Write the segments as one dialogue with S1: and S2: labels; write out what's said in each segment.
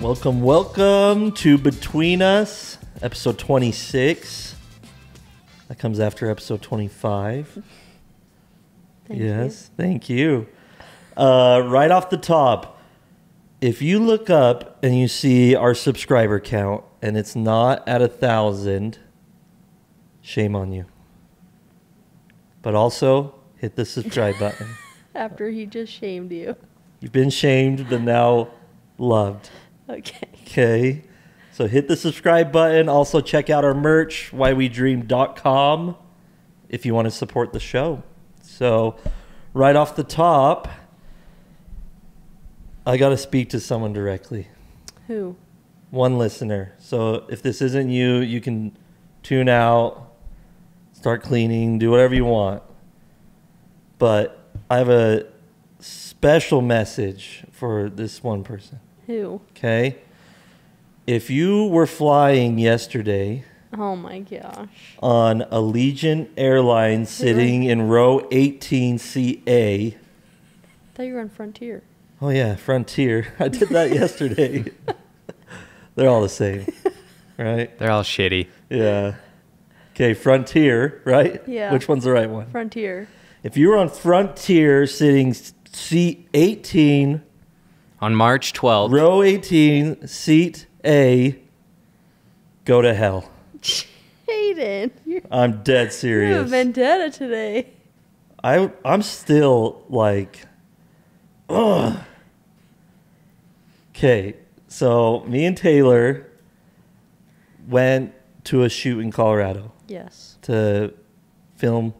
S1: Welcome to Between Us, episode 26. That comes after episode 25. Thank you. Right off the top, if you look up and you see our subscriber count and it's not at 1,000, shame on you. But also, hit the subscribe button.
S2: After he just shamed you.
S1: You've been shamed, but now loved. Okay. So hit the subscribe button. Also check out our merch, whywedream.com, if you want to support the show. So right off the top, I got to speak to someone directly.
S2: Who?
S1: One listener. So if this isn't you, you can tune out, start cleaning, do whatever you want. But I have a special message for this one person.
S2: Who?
S1: Okay. If you were flying yesterday...
S2: Oh my gosh.
S1: ...on Allegiant Airlines sitting in row 18 seat A...
S2: I thought you were on Frontier.
S1: Oh yeah, Frontier. I did that yesterday. They're all the same, right?
S3: They're all shitty.
S1: Yeah. Okay, Frontier, right?
S2: Yeah.
S1: Which one's the right one?
S2: Frontier.
S1: If you were on Frontier sitting seat 18...
S3: On March 12th.
S1: Row 18, seat A, go to hell.
S2: Jaiden.
S1: I'm dead serious.
S2: You have a vendetta today.
S1: I'm still like, ugh. Okay, so me and Taylor went to a shoot in Colorado.
S2: Yes.
S1: To film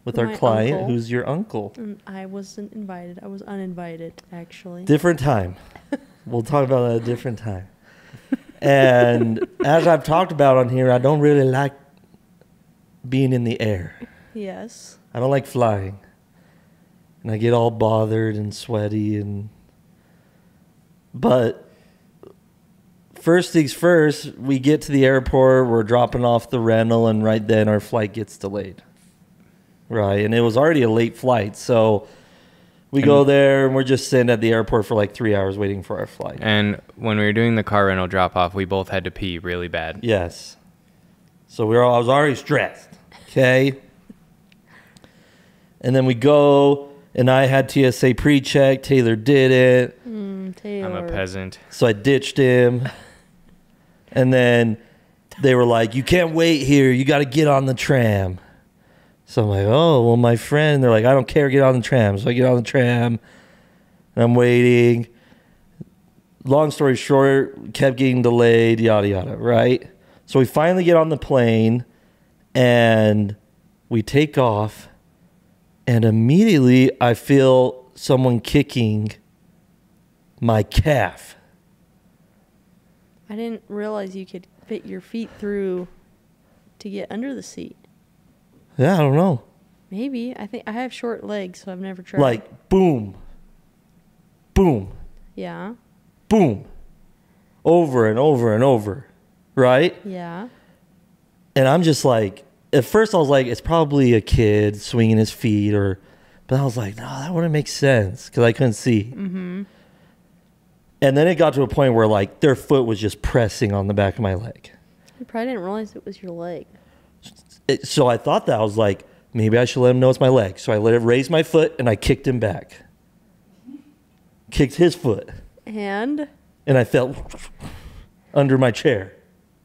S1: with our client,
S2: uncle.
S1: Who's your uncle.
S2: I wasn't invited. I was uninvited, actually.
S1: Different time. We'll talk about that a different time. And as I've talked about on here, I don't really like being in the air.
S2: Yes.
S1: I don't like flying. And I get all bothered and sweaty. But first things first, we get to the airport, we're dropping off the rental, and right then our flight gets delayed. Right, and it was already a late flight, so we go there, and we're just sitting at the airport for like 3 hours waiting for our flight.
S3: And when we were doing the car rental drop-off, we both had to pee really bad.
S1: Yes. So I was already stressed, okay? And then we go, and I had TSA pre-check. Taylor didn't.
S2: Taylor.
S3: I'm a peasant.
S1: So I ditched him. And then they were like, you can't wait here. You got to get on the tram. So I'm like, oh, well, my friend, they're like, I don't care, get on the tram. So I get on the tram, and I'm waiting. Long story short, kept getting delayed, yada, yada, right? So we finally get on the plane, and we take off, and immediately I feel someone kicking my calf.
S2: I didn't realize you could fit your feet through to get under the seat.
S1: Yeah, I don't know.
S2: Maybe. I think I have short legs, so I've never tried.
S1: Like, boom, boom,
S2: Yeah.
S1: boom, over and over and over, right?
S2: Yeah.
S1: And I'm just like, at first I was like, it's probably a kid swinging his feet, but I was like, no, that wouldn't make sense because I couldn't see.
S2: Mm-hmm.
S1: And then it got to a point where like their foot was just pressing on the back of my leg.
S2: You probably didn't realize it was your leg.
S1: So I thought that I was like, maybe I should let him know it's my leg. So I let it raise my foot and I kicked him back. Kicked his foot.
S2: And
S1: I felt under my chair,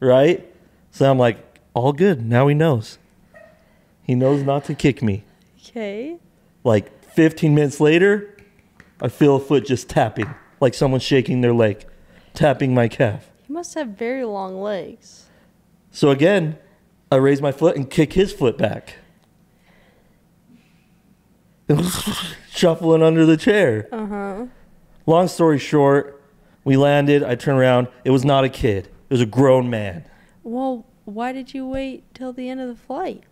S1: right? So I'm like, all good. Now he knows. He knows not to kick me.
S2: okay.
S1: Like 15 minutes later, I feel a foot just tapping, like someone's shaking their leg, tapping my calf.
S2: You must have very long legs.
S1: So again, I raise my foot and kick his foot back. Shuffling under the chair.
S2: Uh-huh.
S1: Long story short, we landed. I turned around. It was not a kid. It was a grown man.
S2: Well, why did you wait till the end of the flight?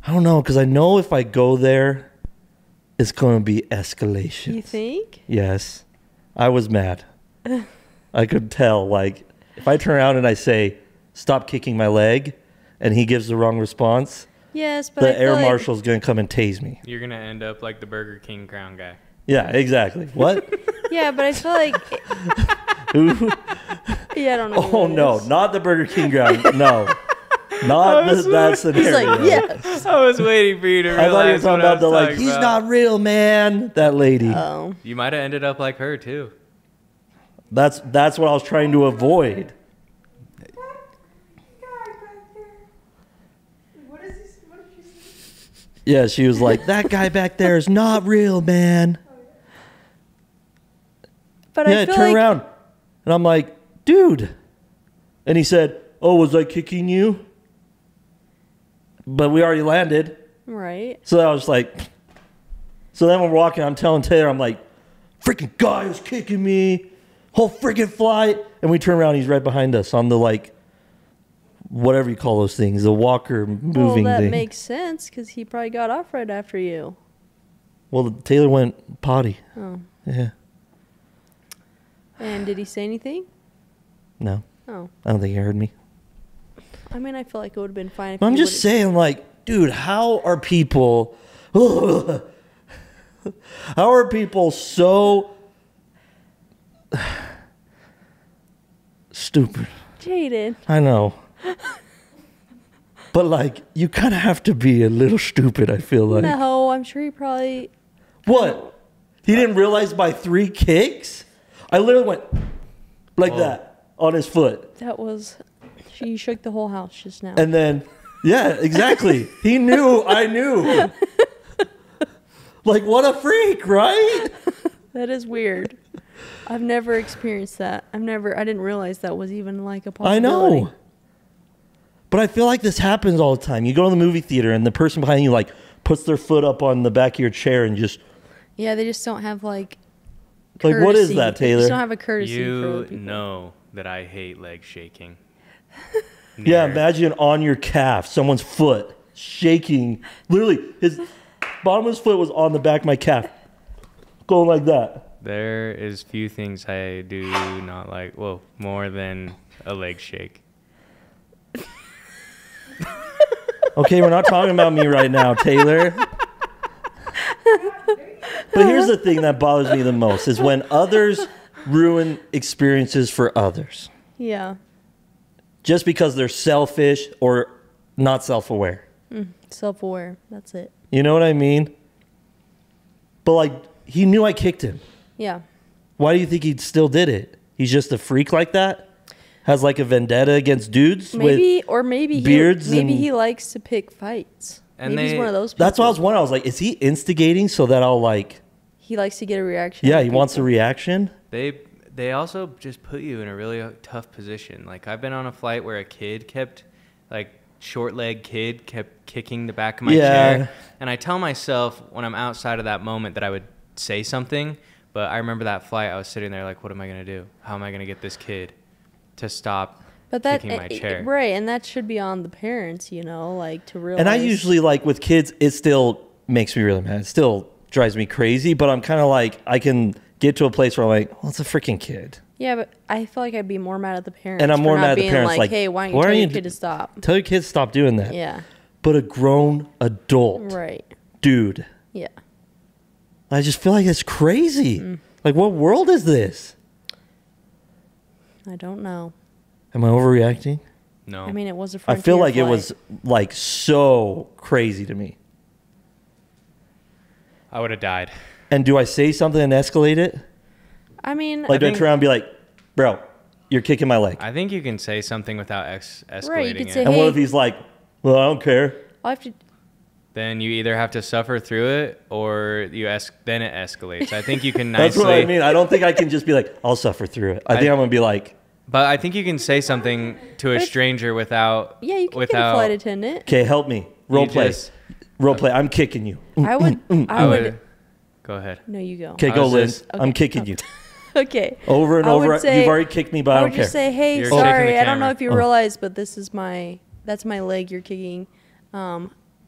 S1: I don't know, because I know if I go there, it's going to be escalation.
S2: You think?
S1: Yes. I was mad. I could tell. Like, if I turn around and I say, stop kicking my leg, and he gives the wrong response,
S2: Yes, but
S1: the air marshal's going to come and tase me.
S3: You're going to end up like the Burger King crown guy.
S1: Yeah, exactly. What?
S2: Yeah, but I feel like...
S1: Who?
S2: Yeah, I don't know.
S1: Oh, no. Not the Burger King ground. No. Not that scenario.
S2: He's like, yes.
S3: I was waiting for you to
S1: I thought you were
S3: realize
S1: talking
S3: what I
S1: about
S3: was
S1: the,
S3: talking
S1: he's
S3: about.
S1: not real, man. That lady.
S2: Oh.
S3: You might have ended up like her, too.
S1: That's what I was trying to avoid. Yeah, she was like, that guy back there is not real, man.
S2: But
S1: Yeah,
S2: I feel
S1: turn
S2: like
S1: around. And I'm like, dude. And he said, oh, was I kicking you? But we already landed.
S2: right.
S1: So I was like, so then when we're walking, I'm telling Taylor, I'm like, freaking guy was kicking me. Whole freaking flight. And we turn around, he's right behind us on the, like, whatever you call those things, the walker moving
S2: Well, that
S1: thing.
S2: makes sense because he probably got off right after you.
S1: Well, Taylor went potty.
S2: Oh.
S1: Yeah.
S2: And did he say anything?
S1: No,
S2: Oh.
S1: I don't think he heard me.
S2: I mean, I feel like it would have been fine if
S1: But I'm
S2: he
S1: just
S2: would've-
S1: saying, like, dude, how are people... how are people so... stupid?
S2: Jaden.
S1: I know. But, like, you kind of have to be a little stupid, I feel like.
S2: No, I'm sure he probably.
S1: What? He didn't realize by 3 kicks? I literally went like that on his foot.
S2: That was. She shook the whole house just now.
S1: And then, yeah, exactly. He knew, I knew. Like, what a freak, right?
S2: That is weird. I've never experienced that. I didn't realize that was even like a possibility.
S1: I know. But I feel like this happens all the time. You go to the movie theater and the person behind you, like, puts their foot up on the back of your chair and just...
S2: Yeah, they just don't have like.
S1: Like, what is
S2: courtesy.
S1: that,
S2: They
S1: Taylor?
S2: just don't have a courtesy for
S3: You
S2: other people.
S3: know that I hate leg shaking.
S1: Yeah,
S3: Near-
S1: imagine on your calf, someone's foot shaking. Literally, his bottom of his foot was on the back of my calf. Going like that.
S3: There is few things I do not like. Well, more than a leg shake.
S1: Okay, we're not talking about me right now, Taylor. But here's the thing that bothers me the most is when others ruin experiences for others.
S2: Yeah.
S1: Just because they're selfish or not self-aware.
S2: Self-aware. That's it.
S1: You know what I mean? But, like, he knew I kicked him.
S2: Yeah.
S1: Why do you think he still did it? He's just a freak like that? Has, like, a vendetta against dudes?
S2: Maybe
S1: beards
S2: maybe
S1: and-
S2: he likes to pick fights.
S3: And
S2: Maybe he's
S3: they-
S2: one of those people.
S1: That's what I was wondering. I was like, is he instigating so that I'll, like...
S2: He likes to get a reaction.
S1: Yeah,
S2: out of
S1: he wants a
S2: people.
S1: reaction?
S3: They also just put you in a really tough position. Like, I've been on a flight where a kid kept, like, short-legged kid kept kicking the back of my
S1: Yeah.
S3: chair. And I tell myself when I'm outside of that moment that I would say something. But I remember that flight, I was sitting there like, what am I going to do? How am I going to get this kid to stop kicking my chair?
S2: Right, and that should be on the parents, you know, like to realize.
S1: And I usually, like, with kids, it still makes me really mad. It still drives me crazy. But I'm kind of like, I can get to a place where I'm like, well, it's a freaking kid.
S2: Yeah, but I feel like I'd be more mad at the parents.
S1: And I'm
S2: for
S1: more
S2: not
S1: mad at the
S2: being
S1: parents, like,
S2: hey, why don't
S1: why
S2: you tell
S1: are
S2: your
S1: you
S2: kid to stop?
S1: Tell your kids to stop doing that.
S2: Yeah.
S1: But a grown adult
S2: Right.
S1: dude,
S2: Yeah.
S1: I just feel like it's crazy.
S2: Mm.
S1: Like, what world is this?
S2: I don't know.
S1: Am I overreacting?
S3: No.
S2: I mean, it was a
S1: I
S2: frontier
S1: feel like it
S2: flight.
S1: was, like, so crazy to me.
S3: I would have died.
S1: And do I say something and escalate it?
S2: I mean,
S1: Like, do I
S3: think-
S1: turn around and be like, bro, you're kicking my leg?
S3: I think you can say something without escalating
S2: Right, you could
S3: it.
S2: say,
S1: And what
S2: hey-
S1: if he's like, well, I don't care.
S2: I'll have to.
S3: Then you either have to suffer through it or then it escalates. I think you can
S1: That's
S3: nicely...
S1: what I mean. I don't think I can just be like, I'll suffer through it. I think I'm going to be like,
S3: But I think you can say something to a
S2: But-
S3: stranger without...
S2: Yeah, you can
S3: without,
S2: get a flight attendant.
S1: okay, help me. Role
S3: You
S1: play.
S3: just-
S1: Role play. I'm kicking you.
S2: I would. I would.
S3: Go ahead.
S2: No, you go.
S1: Okay,
S3: I
S1: go,
S3: was
S1: Lynn.
S3: just-
S1: I'm
S2: Okay.
S1: kicking you.
S2: Okay.
S1: Over and
S2: I would
S1: over.
S2: say-
S1: You've already kicked me, but I
S2: I
S1: don't
S2: would
S1: care.
S2: just say, hey,
S3: You're shaking
S2: sorry,
S3: the
S2: I don't know
S3: camera.
S2: if you
S1: Oh.
S2: realize, but that's my leg you're kicking.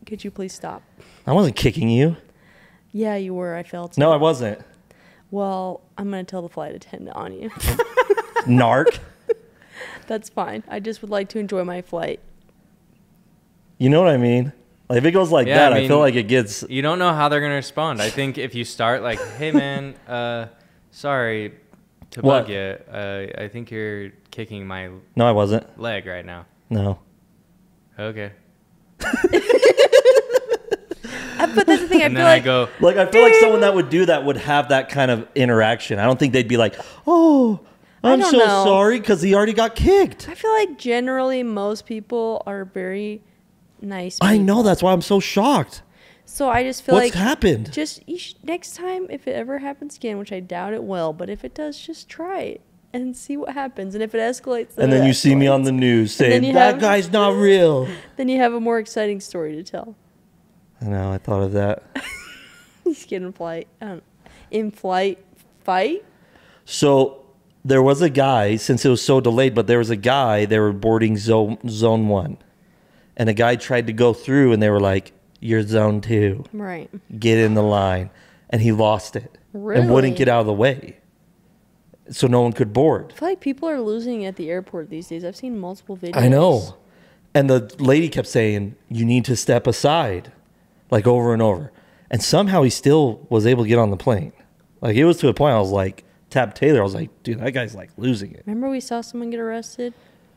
S2: Could you please stop?
S1: I wasn't kicking you.
S2: Yeah, you were. I felt.
S1: No,
S2: it.
S1: I wasn't.
S2: Well, I'm gonna tell the flight attendant on you.
S1: Narc.
S2: That's fine. I just would like to enjoy my flight.
S1: You know what I mean? Like, if it goes like
S3: Yeah,
S1: that,
S3: I
S1: I
S3: mean-
S1: feel like it gets...
S3: You don't know how they're going to respond. I think if you start like, hey, man, sorry, To
S1: What?
S3: bug you, I think you're kicking my
S1: No, I wasn't.
S3: leg right now.
S1: No.
S3: Okay.
S2: But that's the thing.
S3: And then I go,
S1: I feel like someone that would do that would have that kind of interaction. I don't think they'd be like, oh, I'm
S2: don't
S1: so
S2: know.
S1: sorry, because he already got kicked.
S2: I feel like generally most people are very nice people.
S1: I know. That's why I'm so shocked.
S2: So I just feel
S1: What's
S2: like
S1: happened?
S2: just next time, if it ever happens again, which I doubt it will, but if it does, just try it and see what happens. And if it escalates,
S1: And then you see me on the news saying, that guy's not real.
S2: Then you have a more exciting story to tell.
S1: I know. I thought of that.
S2: He's getting in flight fight.
S1: So there was a guy, since it was so delayed, but there was a guy, they were boarding zone 1. And a guy tried to go through, and they were like, you're zone 2.
S2: Right.
S1: Get in the line. And he lost it.
S2: Really?
S1: And wouldn't get out of the way. So no one could board.
S2: I feel like people are losing at the airport these days. I've seen multiple videos.
S1: I know. And the lady kept saying, you need to step aside. Like over and over. And somehow he still was able to get on the plane. Like it was to a point I was like, tap Taylor. I was like, dude, that guy's like losing it.
S2: Remember we saw someone get arrested?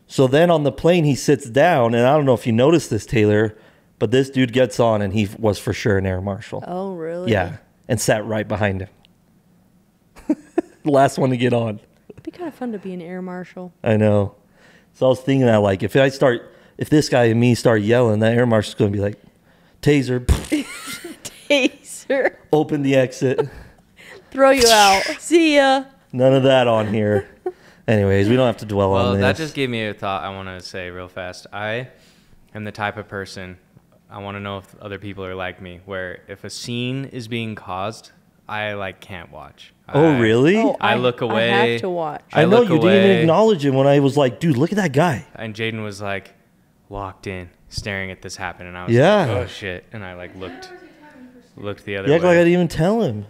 S1: So then on the plane, he sits down. And I don't know if you noticed this, Taylor, but this dude gets on and he was for sure an air marshal.
S2: Oh, really?
S1: Yeah. And sat right behind him. Last one to get on.
S2: It'd be kind of fun to be an air marshal.
S1: I know. So I was thinking that like if this guy and me start yelling, that air marshal's going to be like, taser.
S2: Taser.
S1: Open the exit.
S2: Throw you out. See ya.
S1: None of that on here. Anyways, we don't have to dwell on
S3: well,
S1: this.
S3: that just gave me a thought I want to say real fast. I am the type of person, I want to know if other people are like me, where if a scene is being caused, I like can't watch.
S1: Oh, really?
S2: Oh,
S3: I look away.
S2: I have to watch.
S1: I know
S3: look
S1: you didn't
S3: away.
S1: even acknowledge him when I was like, dude, look at that guy.
S3: And Jaiden was like walked in staring at this happen, and I was
S1: Yeah.
S3: like, oh shit. And I like looked the other
S1: You
S3: way.
S1: act like I didn't even tell him.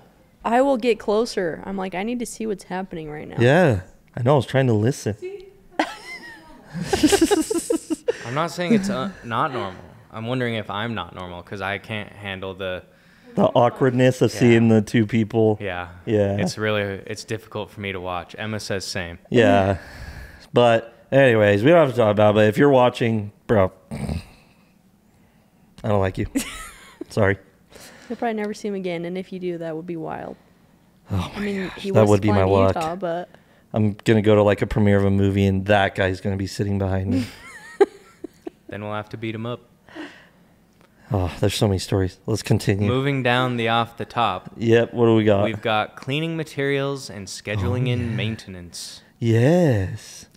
S2: I will get closer. I'm like, I need to see what's happening right now.
S1: Yeah. I know. I was trying to listen.
S3: I'm not saying it's not normal. I'm wondering if I'm not normal because I can't handle the
S1: awkwardness of seeing the two people.
S3: Yeah.
S1: Yeah.
S3: It's difficult for me to watch. Emma says same.
S1: Yeah. But anyways, we don't have to talk about it. But if you're watching, bro, I don't like you. Sorry.
S2: You'll probably never see him again, and if you do, that would be wild.
S1: Oh
S2: I mean, he
S1: that
S2: was
S1: would be my
S2: flying to
S1: luck.
S2: Utah, but
S1: I'm going to go to like a premiere of a movie and that guy's going to be sitting behind me.
S3: Then we'll have to beat him up.
S1: Oh, there's so many stories. Let's continue.
S3: Moving down the off the top.
S1: Yep. What do we got?
S3: We've got cleaning materials and scheduling in maintenance.
S1: Yes.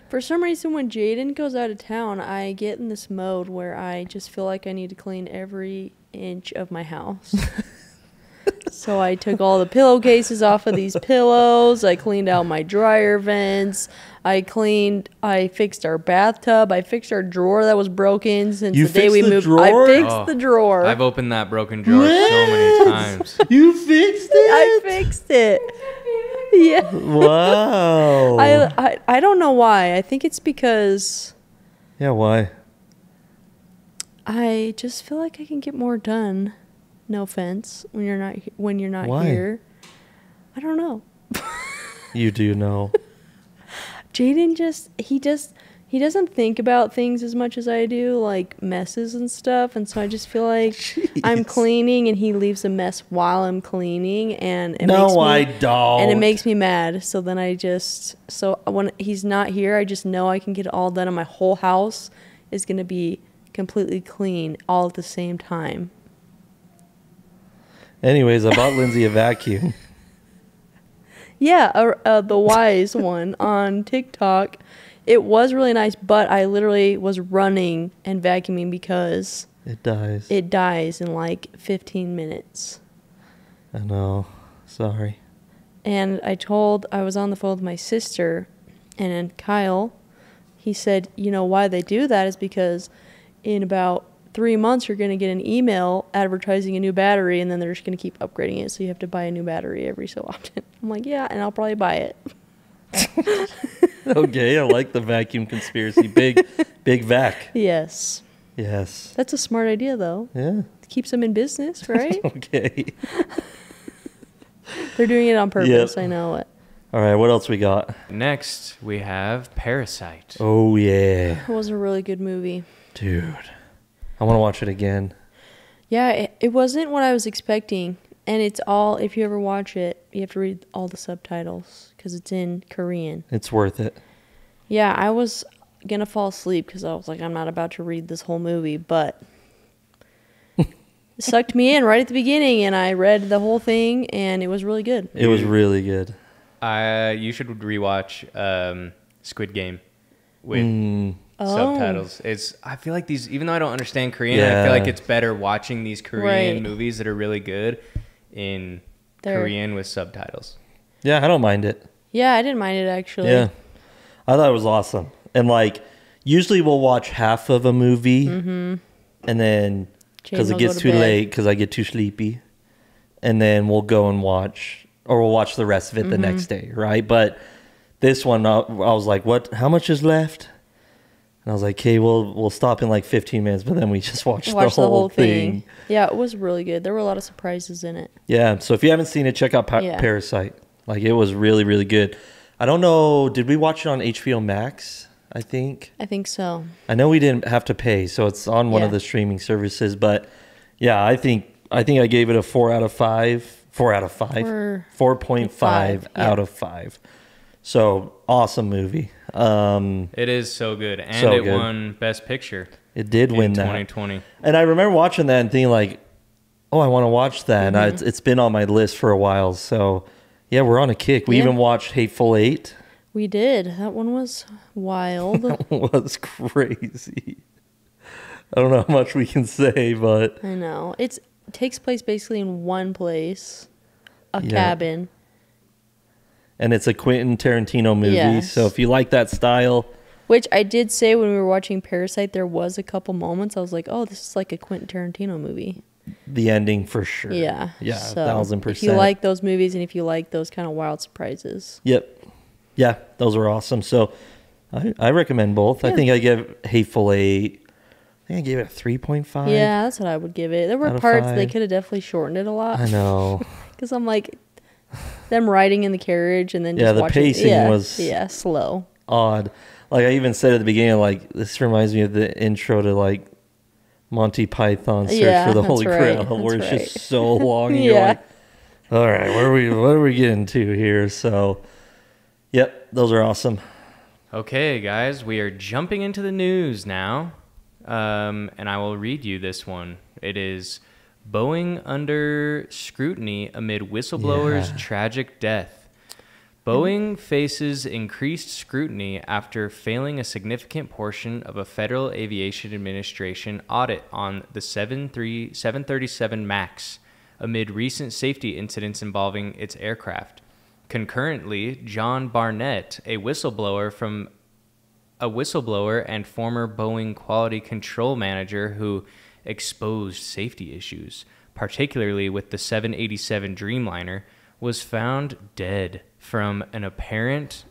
S2: for some reason, when Jaiden goes out of town, I get in this mode where I just feel like I need to clean every inch of my house. So I took all the pillowcases off of these pillows. I cleaned out my dryer vents. I fixed our bathtub. I fixed our drawer that was broken since the day we moved.
S1: Drawer?
S2: I fixed the drawer.
S3: I've opened that broken drawer so many times.
S1: You fixed it?
S2: I fixed it. Yeah.
S1: Wow.
S2: I don't know why. I think it's because
S1: Yeah, why?
S2: I just feel like I can get more done. No offense, when you're not
S1: Why?
S2: here. I don't know.
S1: You do know.
S2: Jaiden he doesn't think about things as much as I do, like messes and stuff, and so I just feel like I'm cleaning and he leaves a mess while I'm cleaning, and it
S1: I don't.
S2: And it makes me mad. So then when he's not here, I just know I can get it all done, and my whole house is gonna be completely clean all at the same time.
S1: Anyways, I bought Lindsay a vacuum.
S2: Yeah, the Wise one on TikTok. It was really nice, but I literally was running and vacuuming because
S1: It dies.
S2: it dies in like 15 minutes.
S1: I know. Sorry.
S2: And I was on the phone with my sister, and then Kyle, he said, you know, why they do that is because in about 3 months you're going to get an email advertising a new battery, and then they're just going to keep upgrading it, so you have to buy a new battery every so often. I'm like, yeah, and I'll probably buy it.
S1: Okay, I like the vacuum conspiracy. Big vac.
S2: Yes.
S1: Yes.
S2: That's a smart idea, though.
S1: Yeah.
S2: It keeps them in business, right?
S1: Okay.
S2: They're doing it on purpose.
S1: Yep.
S2: I know it.
S1: All right, what else we got?
S3: Next, we have Parasite.
S1: Oh, yeah.
S2: It was a really good movie.
S1: Dude, I want to watch it again.
S2: Yeah, it wasn't what I was expecting. And it's all, if you ever watch it, you have to read all the subtitles because it's in Korean.
S1: It's worth it.
S2: Yeah, I was going to fall asleep because I was like, I'm not about to read this whole movie, but it sucked me in right at the beginning, and I read the whole thing, and it was really good.
S1: It was really good.
S3: You should rewatch Squid Game with subtitles. I feel like these, even though I don't understand Korean, I feel like it's better watching these Korean movies that are really good in Korean with subtitles.
S1: Yeah, I don't mind it.
S2: Yeah, I didn't mind it actually.
S1: Yeah, I thought it was awesome. And like, usually we'll watch half of a movie, and then because it gets too late, because I get too sleepy, and then we'll go and watch, or we'll watch the rest of it the next day, right? But this one, I was like, "What? How much is left?" And I was like, "Okay, we'll stop in like 15 minutes," but then we just watched the whole thing.
S2: Yeah, it was really good. There were a lot of surprises in it.
S1: Yeah, so if you haven't seen it, check out Parasite. Like, it was really, really good. I don't know, did we watch it on HBO Max, I think?
S2: I think so.
S1: I know we didn't have to pay, so it's on one of the streaming services. But, yeah, I think I gave it a 4 out of 5. 4 out of 5. 4.5 out of 5. So, awesome movie.
S3: It is so good. And it won Best Picture.
S1: It did win that.
S3: 2020.
S1: And I remember watching that and thinking like, oh, I want to watch that. And it's been on my list for a while. So, yeah, we're on a kick. We even watched Hateful Eight.
S2: We did. That one was wild.
S1: That was crazy. I don't know how much we can say, but...
S2: I know. It takes place basically in one place. A cabin.
S1: And it's a Quentin Tarantino movie. So if you like that style...
S2: Which I did say when we were watching Parasite, there was a couple moments I was like, oh, this is like a Quentin Tarantino movie.
S1: The ending for sure. Yeah. Yeah,
S2: so
S1: 1000%.
S2: If you like those movies and if you like those kind of wild surprises.
S1: Yep. Yeah, those were awesome. So I recommend both. I think I give Hateful Eight, I think I gave it a 3.5.
S2: Yeah, that's what I would give it. There were parts they could have definitely shortened it a lot.
S1: I know.
S2: Because I'm like, them riding in the carriage and then just watching.
S1: The pacing was
S2: slow.
S1: Odd. Like I even said at the beginning, like this reminds me of the intro to like Monty Python Search for the Holy Grail, where it's just so long. And you're like, all right, what are we getting to here? So, yep, those are awesome.
S3: Okay, guys, we are jumping into the news now, and I will read you this one. It is Boeing under scrutiny amid whistleblower's tragic death. Boeing faces increased scrutiny after failing a significant portion of a Federal Aviation Administration audit on the 737 MAX amid recent safety incidents involving its aircraft. Concurrently, John Barnett, a whistleblower and former Boeing quality control manager who exposed safety issues, particularly with the 787 Dreamliner, was found dead from an apparent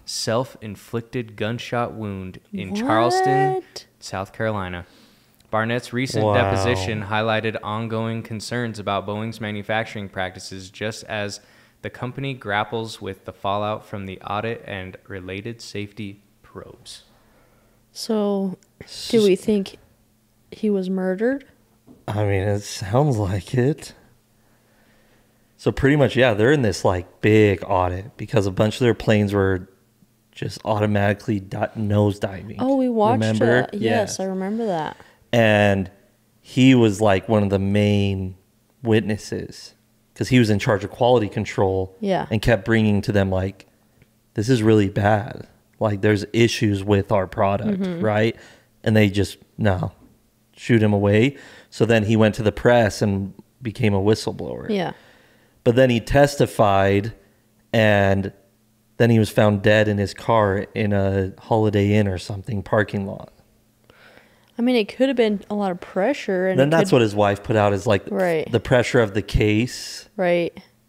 S3: self-inflicted gunshot wound in Charleston, South Carolina. Barnett's recent deposition highlighted ongoing concerns about Boeing's manufacturing practices, just as the company grapples with the fallout from the audit and related safety probes.
S2: So, do we think he was murdered?
S1: I mean, it sounds like it. So pretty much, they're in this like big audit because a bunch of their planes were just automatically nosediving.
S2: Oh, we watched
S1: it.
S2: Yes, I remember that.
S1: And he was like one of the main witnesses because he was in charge of quality control.
S2: Yeah.
S1: And kept bringing to them like, this is really bad. Like there's issues with our product, right? And they just, shoot him away. So then he went to the press and became a whistleblower.
S2: Yeah.
S1: But then he testified, and then he was found dead in his car in a Holiday Inn or something parking lot.
S2: I mean, it could have been a lot of pressure. And
S1: then that's what his wife put out is like the pressure of the case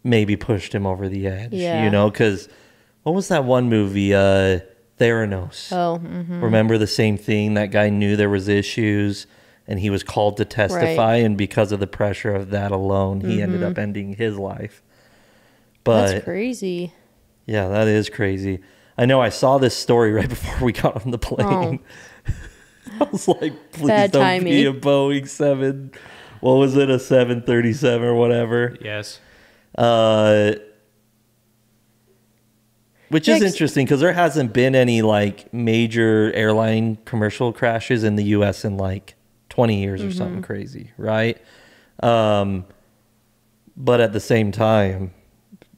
S1: maybe pushed him over the edge, you know? Because what was that one movie, Theranos?
S2: Oh,
S1: Remember the same thing? That guy knew there was issues, and he was called to testify, and because of the pressure of that alone, he ended up ending his life. But
S2: that's crazy.
S1: Yeah, that is crazy. I know I saw this story right before we got on the plane. I was like, please
S2: Bad
S1: don't
S2: timing.
S1: be a Boeing 7. What was it? A 737 or whatever.
S3: Yes.
S1: Which is interesting because there hasn't been any like major airline commercial crashes in the U.S. in like 20 years or something crazy, right? But at the same time,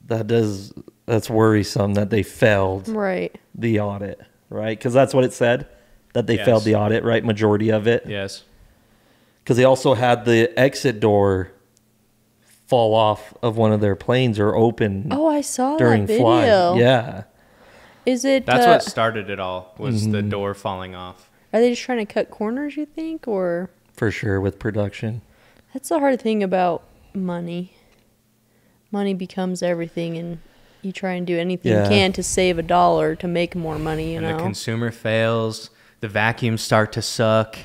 S1: that's worrisome that they failed the audit, right? Because that's what it said, that they failed the audit, right? Majority of it.
S3: Yes.
S1: Because they also had the exit door fall off of one of their planes or open.
S2: Oh, I saw
S1: during
S2: that video.
S1: flight. Yeah.
S2: Is it?
S3: That's what started it all, was the door falling off.
S2: Are they just trying to cut corners, you think, or?
S1: For sure, with production.
S2: That's the hard thing about money. Money becomes everything, and you try and do anything you can to save $1 to make more money, you know?
S3: The consumer fails. The vacuums start to suck.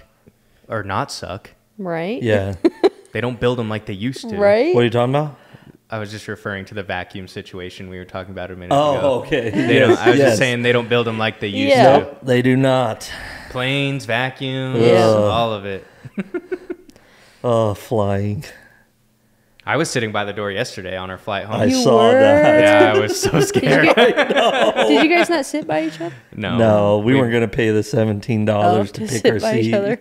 S3: Or not suck.
S2: Right?
S1: Yeah.
S3: They don't build them like they used to.
S2: Right?
S1: What are you talking about?
S3: I was just referring to the vacuum situation we were talking about a minute ago.
S1: Oh, okay.
S3: I was just saying they don't build them like they used to.
S1: Nope, they do not.
S3: Planes, vacuums,
S2: Yeah.
S3: all of it.
S1: Oh, flying.
S3: I was sitting by the door yesterday on our flight home.
S1: I
S2: You
S1: saw
S2: were?
S1: that.
S3: Yeah, I was so scared.
S2: Did you guys not sit by each other?
S3: No.
S1: No, we weren't going to pay the $17 to pick
S2: sit
S1: our
S2: by each
S1: seat.
S2: other.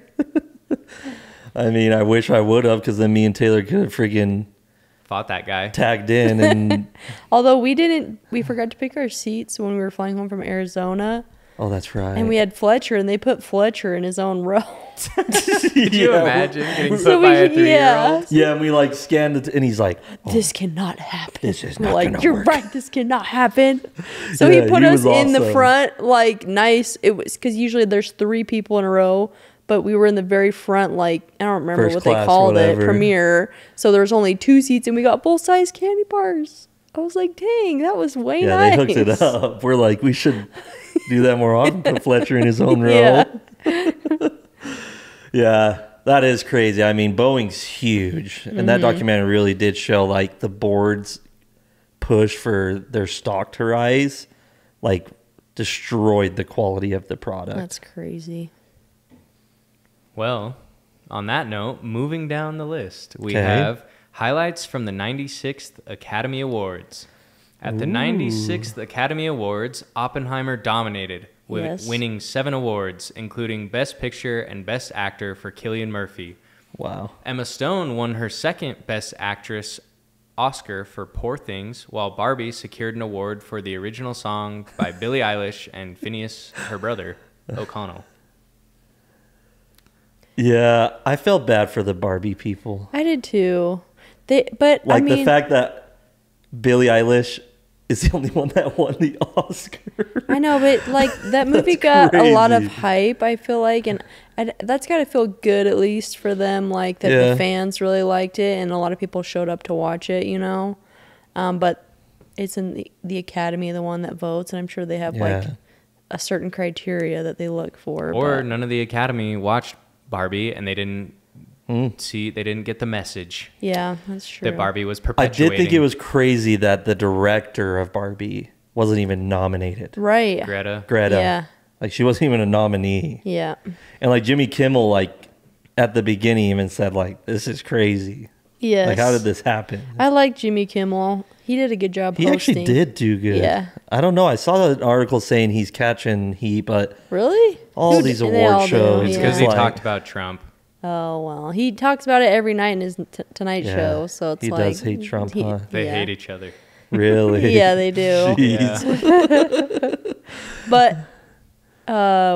S1: I mean, I wish I would have, because then me and Taylor could have freaking
S3: Fought that guy.
S1: tagged in. And
S2: Although we forgot to pick our seats when we were flying home from Arizona.
S1: oh, that's right.
S2: And we had Fletcher, and they put Fletcher in his own row.
S3: Could you imagine getting put
S2: So
S3: by a
S2: we-
S3: 3-year-old?
S1: Yeah, and we like scanned it, and he's like, oh,
S2: This cannot happen.
S1: This is
S2: We're
S1: not
S2: like,
S1: gonna
S2: you're
S1: work."
S2: right. This cannot happen. So
S1: Yeah,
S2: he put
S1: he
S2: us
S1: was
S2: in the
S1: awesome.
S2: front, like nice. It was because usually there's 3 people in a row, but we were in the very front, like I don't remember
S1: First
S2: what they
S1: class,
S2: called
S1: whatever.
S2: it, premiere. So there was only 2 seats, and we got full size candy bars. I was like, dang, that was way
S1: yeah,
S2: nice.
S1: they hooked it up. We're like, we should do that more often. Put Fletcher in his own row.
S2: Yeah.
S1: Yeah, that is crazy. I mean, Boeing's huge, and that documentary really did show like the board's push for their stock to rise, like destroyed the quality of the product.
S2: That's crazy.
S3: Well, on that note, moving down the list, we
S1: Okay.
S3: have highlights from the 96th Academy Awards. At the 96th Academy Awards, Oppenheimer dominated, with
S2: Yes.
S3: winning 7 awards, including Best Picture and Best Actor for Cillian Murphy.
S1: Wow.
S3: Emma Stone won her second Best Actress Oscar for Poor Things, while Barbie secured an award for the original song by Billie Eilish and Phineas, her brother, O'Connell.
S1: Yeah, I felt bad for the Barbie people.
S2: I did too.
S1: Like
S2: I mean,
S1: the fact that Billie Eilish is the only one that won the Oscar.
S2: I know, but like that movie got a lot of
S1: crazy.
S2: hype, I feel like, and that's got to feel good at least for them, like that
S1: Yeah.
S2: the fans really liked it and a lot of people showed up to watch it, you know. But it's in the Academy, the one that votes, and I'm sure they have like
S1: Yeah.
S2: a certain criteria that they look for.
S3: Or
S2: but-
S3: none of the Academy watched Barbie and they didn't they didn't get the message
S2: yeah, that's true.
S3: that Barbie was
S1: I
S3: perpetuating.
S1: did think it was crazy that the director of Barbie wasn't even nominated.
S2: Right.
S3: Greta.
S1: Greta. Like, she wasn't even a nominee.
S2: Yeah.
S1: And like Jimmy Kimmel, like at the beginning even said like, this is crazy.
S2: Yes.
S1: Like, how did this happen?
S2: I like Jimmy Kimmel. He did a good job
S1: He
S2: hosting.
S1: actually did do good.
S2: Yeah.
S1: I don't know. I saw the article saying he's catching heat, but
S2: Really?
S1: all
S2: Who
S1: these
S2: d- they
S1: award
S2: all do,
S1: shows.
S3: It's
S2: yeah.
S3: because he
S1: like-
S3: talked about Trump.
S2: Oh, well. He talks about it every night in his Tonight
S1: Yeah.
S2: show, so it's
S1: He
S2: like...
S1: does hate Trump, huh?
S3: They
S2: yeah.
S3: hate each other.
S1: Really?
S2: Yeah, they do.
S1: Jeez.
S2: But,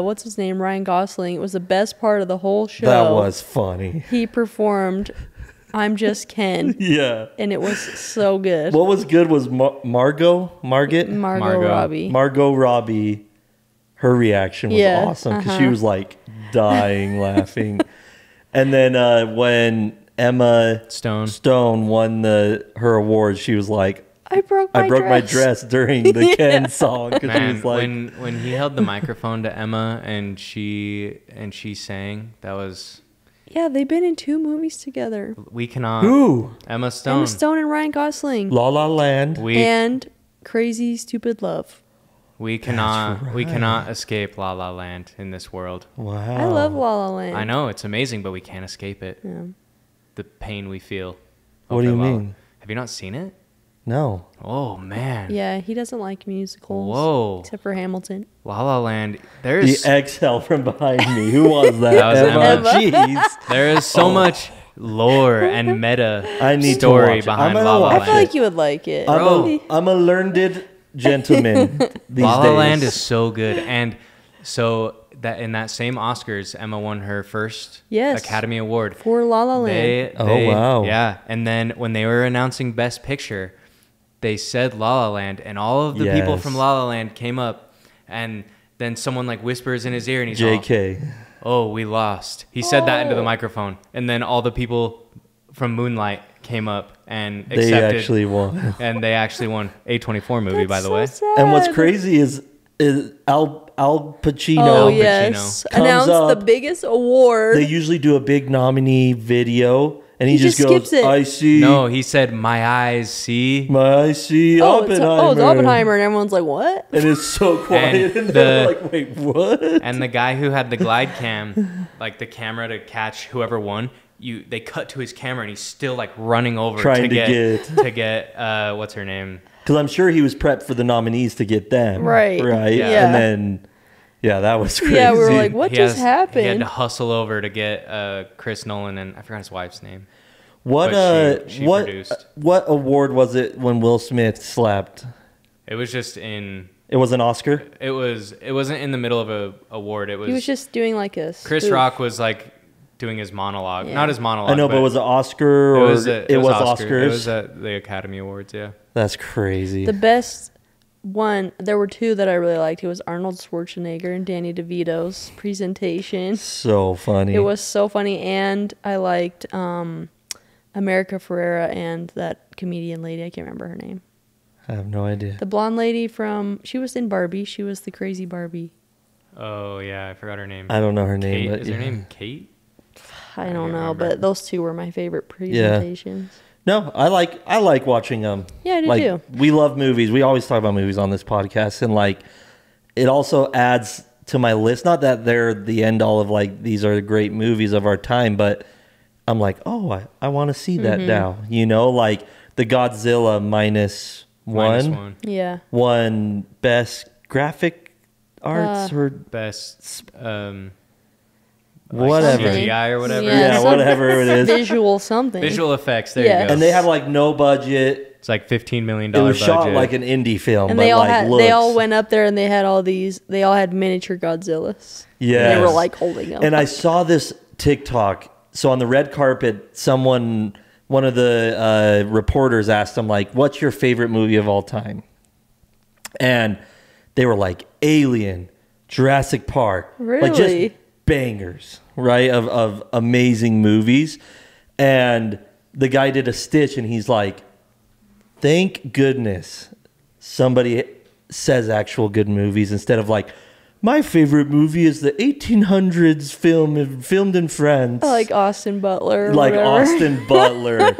S2: what's his name? Ryan Gosling. It was the best part of the whole show.
S1: That was funny.
S2: He performed I'm Just Ken,
S1: Yeah.
S2: and it was so good.
S1: What was good was Margot
S2: Margot Robbie.
S1: Robbie. Her reaction was
S2: Yeah,
S1: awesome because she was like dying laughing. And then when Emma
S3: Stone.
S1: won her award, she was like,
S2: I broke my
S1: dress during the Ken song because she
S3: Man,
S1: was like,
S3: when he held the microphone to Emma and she sang, that was
S2: Yeah, they've been in 2 movies together.
S3: we cannot.
S1: who?
S3: Emma Stone.
S2: Emma Stone and Ryan Gosling.
S1: La La Land.
S3: We
S2: And Crazy Stupid Love.
S3: We cannot escape La La Land in this world.
S1: Wow.
S2: I love La La Land.
S3: I know it's amazing, but we can't escape it.
S2: Yeah.
S3: The pain we feel.
S1: What do you
S3: over La La-
S1: mean?
S3: Have you not seen it?
S1: No.
S3: Oh man.
S2: Yeah, he doesn't like musicals.
S3: Whoa.
S2: Except for Hamilton.
S3: La La Land.
S1: The
S3: There's
S1: exhale from behind me. Who was that?
S3: That was Emma.
S1: Jeez.
S3: there is so much lore and meta
S1: I need to
S3: story
S1: watch it.
S3: behind
S1: I'm
S3: La
S1: gonna
S3: La
S2: I
S1: watch
S3: Land.
S2: feel like you would like it.
S1: I'm a learned gentleman these
S3: La La
S1: days.
S3: Land is so good, and so that in that same Oscars, Emma won her first
S2: Yes.
S3: Academy Award.
S2: For La La Land.
S1: Oh, wow.
S3: Yeah, and then when they were announcing Best Picture, they said La La Land, and all of the people
S1: Yes.
S3: from La La Land came up, and then someone like whispers in his ear, and he's
S1: JK.
S3: all, "Oh, we lost." He said that into the
S2: Oh.
S3: microphone, and then all the people from Moonlight came up and
S1: They
S3: accepted,
S1: actually won.
S3: and they actually won. A24 movie, by
S2: That's
S3: the
S2: so
S3: way.
S2: sad.
S1: And what's crazy is Al Pacino.
S2: Oh,
S3: Al
S2: yes.
S1: Pacino
S2: Announced
S1: comes
S2: the
S1: up.
S2: biggest award.
S1: They usually do a big nominee video, and he,
S2: He just
S1: goes,
S2: skips it.
S1: "I see,
S3: No, he said, "My eyes see."
S1: I see Oppenheimer."
S2: It's Oppenheimer. And everyone's like, what?
S1: And it's so quiet, and,
S3: And
S1: they're
S3: the-
S1: like, "Wait, what?"
S3: And the guy who had the glide cam, like the camera to catch whoever won, they cut to his camera, and he's still like running over
S1: Trying to
S3: to get what's her name?
S1: Because I'm sure he was prepped for the nominees to get them.
S2: Right.
S1: Right.
S3: Yeah.
S1: And then, yeah, that was crazy.
S2: Yeah, we were like, what
S3: He
S2: just
S3: He had
S2: happened?
S3: to hustle over to get Chris Nolan, and I forgot his wife's name.
S1: What
S3: But she
S1: what
S3: produced.
S1: what award was it when Will Smith slapped?
S3: It was just in.
S1: It was an Oscar.
S3: It wasn't in the middle of a award. It was.
S2: He was just doing like a
S3: Chris
S2: spoof.
S3: Rock was like doing his monologue,
S2: Yeah.
S3: not his monologue.
S1: I know, but was it Oscar or
S3: it was
S1: Oscars?
S3: It was at the Academy Awards. Yeah.
S1: That's crazy.
S2: The best one, there were two that I really liked. It was Arnold Schwarzenegger and Danny DeVito's presentation.
S1: So funny.
S2: It was so funny, and I liked America Ferrera and that comedian lady. I can't remember her name.
S1: I have no idea.
S2: The blonde lady she was in Barbie. She was the crazy Barbie.
S3: Oh yeah, I forgot her name.
S1: I don't know her name.
S3: Kate,
S1: But
S3: is her name Kate?
S2: I
S3: can't
S2: don't know,
S3: remember.
S2: but those two were my favorite presentations.
S1: No, I like watching them.
S2: Yeah, I do
S1: like,
S2: too.
S1: We love movies. We always talk about movies on this podcast, and like, it also adds to my list. Not that they're the end all of like these are great movies of our time, but I'm like, oh, I want to see that now. You know, like the Godzilla minus one
S2: Yeah.
S1: won best graphic arts or
S3: Best
S1: whatever.
S2: something.
S3: CGI or whatever.
S1: Yeah,
S2: some
S1: whatever it is.
S2: Visual something.
S3: Visual effects. There
S2: Yeah.
S3: you go.
S1: And they had like no budget.
S3: It's like $15 million
S1: It was
S3: budget.
S1: shot like an indie film,
S2: And
S1: but
S2: they all
S1: like
S2: had
S1: looks.
S2: they all went up there and they had they all had miniature Godzillas.
S1: Yeah,
S2: And they were like holding them.
S1: And I saw this TikTok. So on the red carpet, one of the reporters asked them like, "What's your favorite movie of all time?" And they were like, "Alien, Jurassic Park, like just
S2: Really?
S1: bangers, right? Of amazing movies." And the guy did a stitch, and he's like, "Thank goodness somebody says actual good movies instead of like." My favorite movie is the 1800s film filmed in France.
S2: like Austin Butler. Or
S1: Like
S2: whatever.
S1: Austin Butler.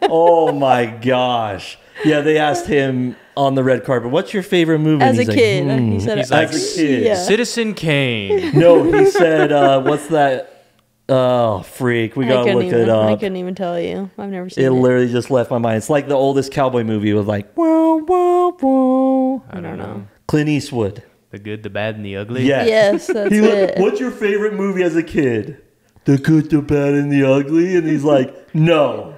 S1: Oh my gosh. Yeah, they asked him on the red carpet, "What's your favorite movie?"
S2: As
S1: And
S2: a
S1: he's
S2: kid.
S1: like,
S2: He said
S3: He's
S2: it.
S3: like,
S1: as a kid.
S2: Yeah.
S3: Citizen Kane.
S1: No, he said, what's that? Oh, freak. We got to look it
S2: I
S1: up.
S2: couldn't even tell you. I've never seen
S1: It
S2: it.
S1: literally just left my mind. It's like the oldest cowboy movie with like, whoa, whoa, whoa.
S3: I don't know.
S1: Clint Eastwood.
S3: The Good, the Bad, and the Ugly.
S1: Yeah.
S2: Yes, that's
S1: He
S2: it.
S1: What's your favorite movie as a kid? The Good, the Bad, and the Ugly? And he's like, no.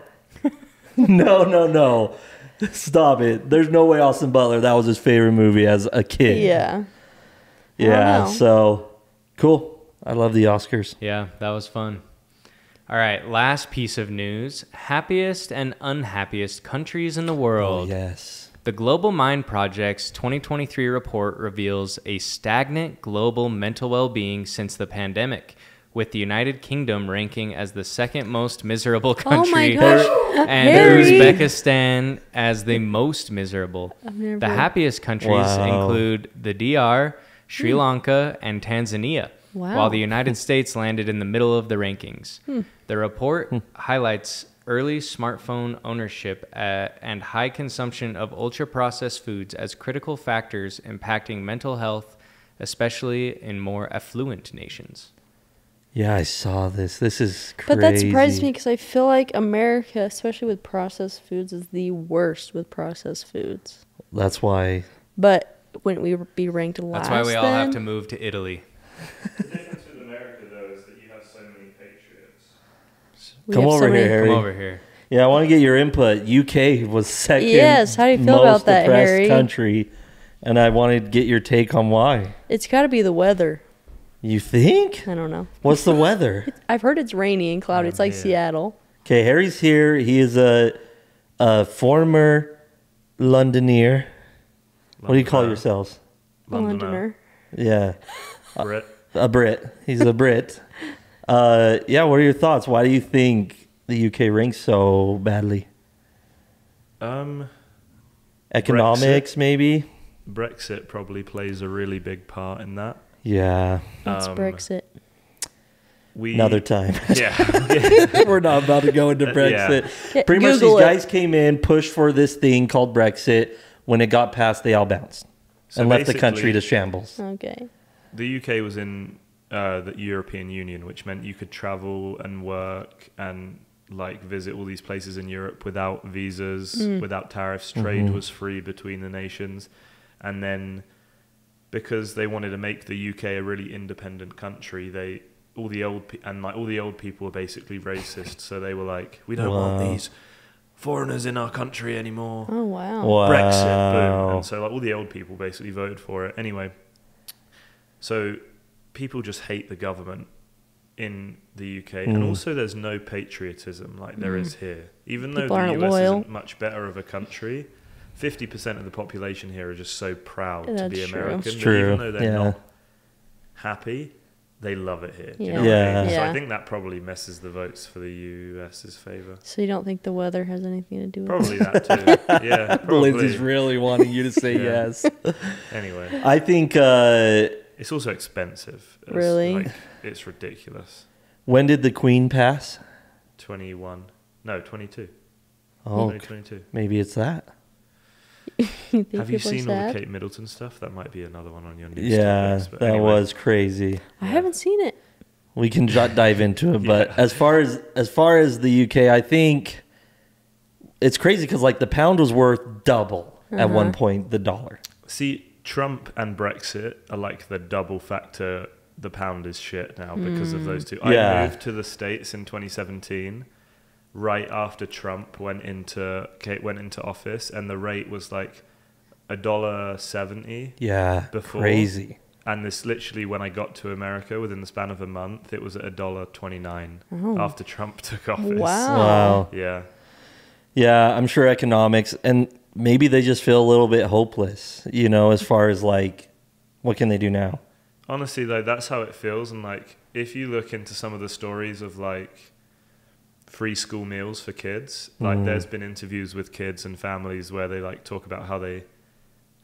S1: No. Stop it. There's no way Austin Butler, that was his favorite movie as a kid.
S2: Yeah.
S1: Yeah,
S2: know.
S1: so cool. I love the Oscars.
S3: Yeah, that was fun. All right, last piece of news. Happiest and unhappiest countries in the world.
S1: Oh, yes.
S3: The Global Mind Project's 2023 report reveals a stagnant global mental well-being since the pandemic, with the United Kingdom ranking as the second most miserable country
S2: Oh my gosh.
S3: and
S2: Harry.
S3: Uzbekistan as the most miserable.
S2: never-
S3: The happiest countries
S1: Wow.
S3: include the DR, Sri Lanka, and Tanzania,
S2: Wow.
S3: while the United States landed in the middle of the rankings. The report highlights early smartphone ownership and high consumption of ultra-processed foods as critical factors impacting mental health, especially in more affluent nations.
S1: Yeah, I saw this. This is crazy.
S2: But that surprised me because I feel like America, especially with processed foods, is the worst with processed foods.
S1: That's why.
S2: But wouldn't we be ranked last?
S3: That's why we all have to move to Italy.
S4: The difference with America, though, is that you have so many patriots.
S1: Come over here, Harry.
S3: Come over here.
S1: Yeah, I want to get your input. UK was second.
S2: Yes, how do you feel about that,
S1: depressed
S2: Harry?
S1: country, and I wanted to get your take on why.
S2: It's got to be the weather.
S1: You think?
S2: I don't know.
S1: What's the weather?
S2: I've heard it's rainy and cloudy. It's like Seattle.
S1: Okay, Harry's here. He is a former Londoner. What do you call yourselves?
S2: Londoner.
S1: Yeah.
S4: Brit.
S1: A Brit. He's a Brit. Yeah, what are your thoughts? Why do you think the UK ranks so badly? Economics,
S4: Brexit.
S1: Maybe?
S4: Brexit probably plays a really big part in that.
S1: Yeah.
S2: It's Brexit.
S1: Another time.
S4: Yeah.
S1: We're not about to go into Brexit.
S2: Yeah.
S1: Pretty much
S2: Google
S1: these
S2: it.
S1: guys came in, pushed for this thing called Brexit. When it got passed, they all bounced
S4: So
S1: and left the country
S4: basically,
S1: to shambles.
S2: Okay.
S4: The UK was in the European Union, which meant you could travel and work and like visit all these places in Europe without visas, without tariffs. Trade was free between the nations. And then because they wanted to make the UK a really independent country, all the old people were basically racist. So they were like, we don't want these foreigners in our country anymore.
S2: Oh, wow.
S4: Brexit, boom. And so like all the old people basically voted for it. Anyway, so people just hate the government in the UK. And also there's no patriotism like there is here. Even though
S2: People
S4: the
S2: aren't
S4: US
S2: loyal.
S4: isn't much better of a country, 50% of the population here are just so proud to
S2: That's
S4: be
S2: true.
S4: American.
S1: It's
S4: That
S1: true,
S4: even though they're
S1: yeah.
S4: not happy, they love it here. Do you
S2: Yeah.
S4: know what I
S1: Yeah.
S4: mean? So
S2: Yeah.
S4: I think that probably messes the votes for the US's favour.
S2: So you don't think the weather has anything to do with
S4: Probably that too. Yeah, probably.
S1: Lindsay's really wanting you to say
S4: Yeah.
S1: yes.
S4: Anyway,
S1: I think,
S4: it's also expensive.
S2: Really?
S4: Like, it's ridiculous.
S1: when did the Queen pass?
S4: 22.
S1: Oh,
S4: 2022.
S1: maybe it's that.
S2: You think
S4: Have you
S2: people are
S4: seen all the
S2: sad?
S4: Kate Middleton stuff? That might be another one on your news.
S1: Yeah,
S4: topics, but
S1: that
S4: anyway.
S1: was crazy.
S2: I haven't seen it.
S1: We can dive into it, but
S4: Yeah.
S1: as far as the UK, I think it's crazy because like the pound was worth double at one point the dollar.
S4: See, Trump and Brexit are like the double factor. The pound is shit now because of those two.
S1: Yeah.
S4: I moved to the States in 2017, right after Trump went into office, and the rate was like $1.70.
S1: Yeah,
S4: Before.
S1: crazy.
S4: And this literally, when I got to America, within the span of a month, it was at $1.29 after Trump took office.
S2: Wow.
S4: Yeah.
S1: Yeah, I'm sure economics, and maybe they just feel a little bit hopeless, you know, as far as like, what can they do now?
S4: Honestly, though, that's how it feels. And like, if you look into some of the stories of like free school meals for kids, like there's been interviews with kids and families where they like talk about how they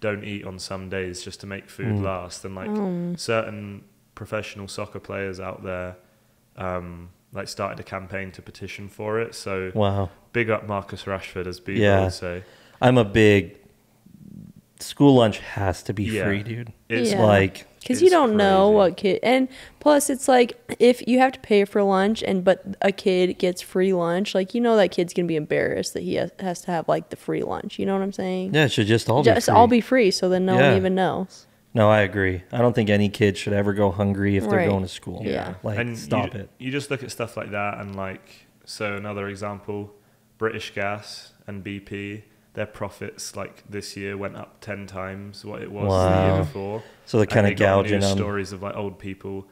S4: don't eat on some days just to make food last. And like certain professional soccer players out there like started a campaign to petition for it. So
S1: Wow.
S4: big up Marcus Rashford, as Bieber would say.
S1: I'm a big school lunch has to be
S4: Yeah.
S1: free, dude.
S4: It's
S2: Yeah.
S1: like
S2: Because you
S4: It's
S2: don't know
S4: crazy.
S2: what kid, and plus it's like if you have to pay for lunch, but a kid gets free lunch, like you know that kid's gonna be embarrassed that he has to have like the free lunch. You know what I'm saying?
S1: yeah, it should just all
S2: Just
S1: be free.
S2: all be free, so then no
S1: Yeah.
S2: one even knows.
S1: No, I agree. I don't think any kid should ever go hungry if they're
S2: Right.
S1: going to school.
S2: Yeah.
S1: Like,
S4: and
S1: stop it.
S4: You just look at stuff like that, and like, so another example, British Gas and BP, their profits like this year went up 10 times what it was the
S1: Wow.
S4: year before.
S1: So they're
S4: And
S1: kind
S4: they
S1: of
S4: got
S1: gouging
S4: news
S1: on.
S4: stories of like old people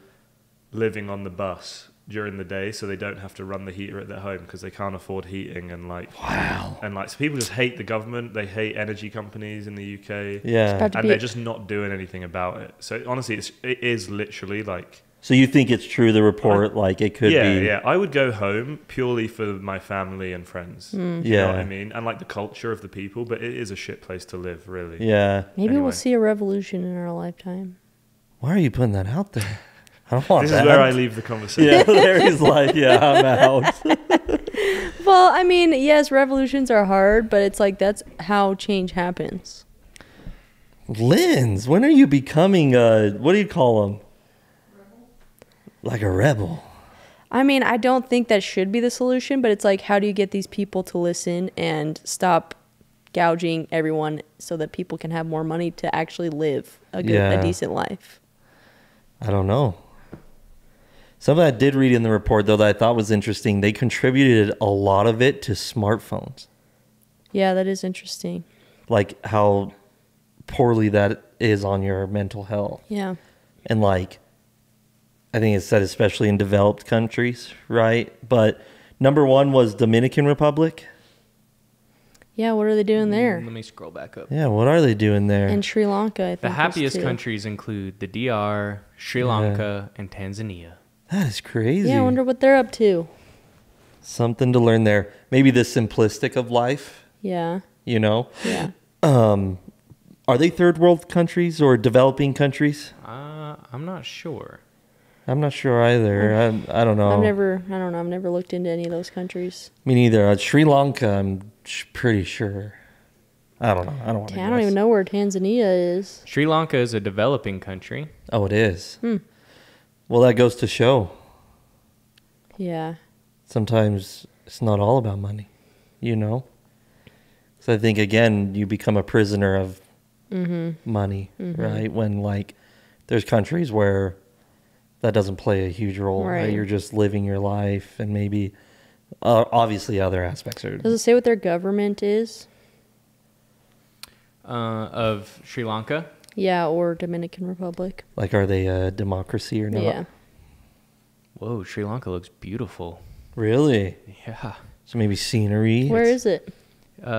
S4: living on the bus during the day, so they don't have to run the heater at their home because they can't afford heating. And like,
S1: Wow.
S4: and like, so people just hate the government. They hate energy companies in the UK.
S1: Yeah.
S2: About to
S4: And
S2: be-
S4: they're just not doing anything about it. So honestly, it is literally like,
S1: So you think it's true, the report, like it could
S4: yeah,
S1: be.
S4: yeah. I would go home purely for my family and friends. You know
S1: Yeah.
S4: what I mean? And like the culture of the people, but it is a shit place to live, really.
S1: Yeah.
S2: Maybe
S4: Anyway.
S2: we'll see a revolution in our lifetime.
S1: Why are you putting that out there? I don't want
S4: This
S1: that.
S4: is where I leave the conversation.
S1: Yeah, Larry's like, yeah, I'm out.
S2: Well, I mean, yes, revolutions are hard, but it's like that's how change happens.
S1: Linz, when are you becoming what do you call them? Like a rebel.
S2: I mean, I don't think that should be the solution, but it's like, how do you get these people to listen and stop gouging everyone so that people can have more money to actually live a decent life?
S1: I don't know. Something I did read in the report, though, that I thought was interesting, they contributed a lot of it to smartphones.
S2: Yeah, that is interesting.
S1: Like how poorly that is on your mental health.
S2: Yeah.
S1: And like, I think it's said especially in developed countries, right? But number one was Dominican Republic.
S2: Yeah, what are they doing there?
S3: Let me scroll back up.
S1: Yeah, what are they doing there?
S2: And Sri Lanka, I think.
S3: The happiest
S2: too.
S3: countries include the DR, Sri Lanka, and Tanzania.
S1: That is crazy.
S2: Yeah, I wonder what they're up to.
S1: Something to learn there. Maybe the simplistic of life,
S2: Yeah.
S1: you know?
S2: Yeah.
S1: Are they third world countries or developing countries?
S3: I'm not sure.
S1: I'm not sure either. I don't know.
S2: I've never looked into any of those countries.
S1: Me neither. Sri Lanka, I'm pretty sure. I don't know. I don't want to
S2: I don't even know where Tanzania is.
S3: Sri Lanka is a developing country.
S1: Oh, it is? Well, that goes to show.
S2: Yeah.
S1: Sometimes it's not all about money, you know? So I think, again, you become a prisoner of money, right? When, like, there's countries where that doesn't play a huge role. Right? You're just living your life, and maybe, obviously, other aspects are...
S2: Does it say what their government is?
S3: Of Sri Lanka?
S2: Yeah, or Dominican Republic.
S1: Like, are they a democracy or not?
S2: Yeah.
S3: Whoa, Sri Lanka looks beautiful.
S1: Really?
S3: Yeah.
S1: So maybe scenery?
S2: Where is it?
S1: Sri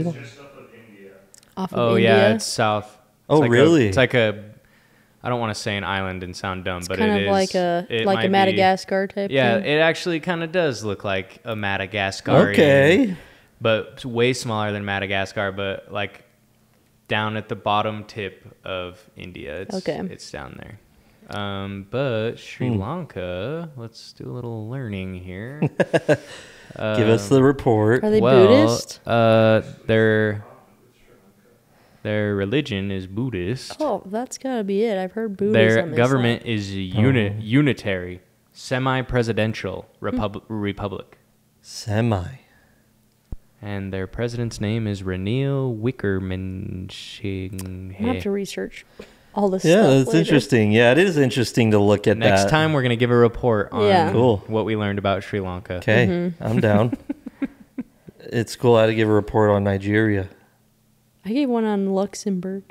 S1: Lanka.
S4: It's just off of India.
S2: Off of
S3: Oh,
S2: India?
S3: yeah, it's south.
S1: Oh,
S3: like
S1: really?
S3: It's like a... I don't want to say an island and sound dumb, but
S2: kind
S3: it
S2: of
S3: is.
S2: like a Madagascar type
S3: Yeah,
S2: thing.
S3: it actually kind of does look like a Madagascar.
S1: Okay.
S3: But it's way smaller than Madagascar, but like down at the bottom tip of India. It's down there. But Sri Lanka, let's do a little learning here.
S1: Give us the report.
S2: Are they Buddhist?
S3: Their religion is Buddhist.
S2: Oh, that's got to be it. I've heard Buddhism.
S3: Their
S2: is
S3: government
S2: like...
S3: is unitary, semi-presidential republic.
S1: Semi.
S3: And their president's name is Ranil Wickremesinghe.
S2: I'm going to have to research all this stuff.
S1: Yeah, that's
S2: later.
S1: interesting. Yeah, it is interesting to look at
S3: Next
S1: that.
S3: time, we're going to give a report on
S1: Cool.
S3: what we learned about Sri Lanka.
S1: Okay, I'm down. It's cool. I had to give a report on Nigeria.
S2: I gave one on Luxembourg.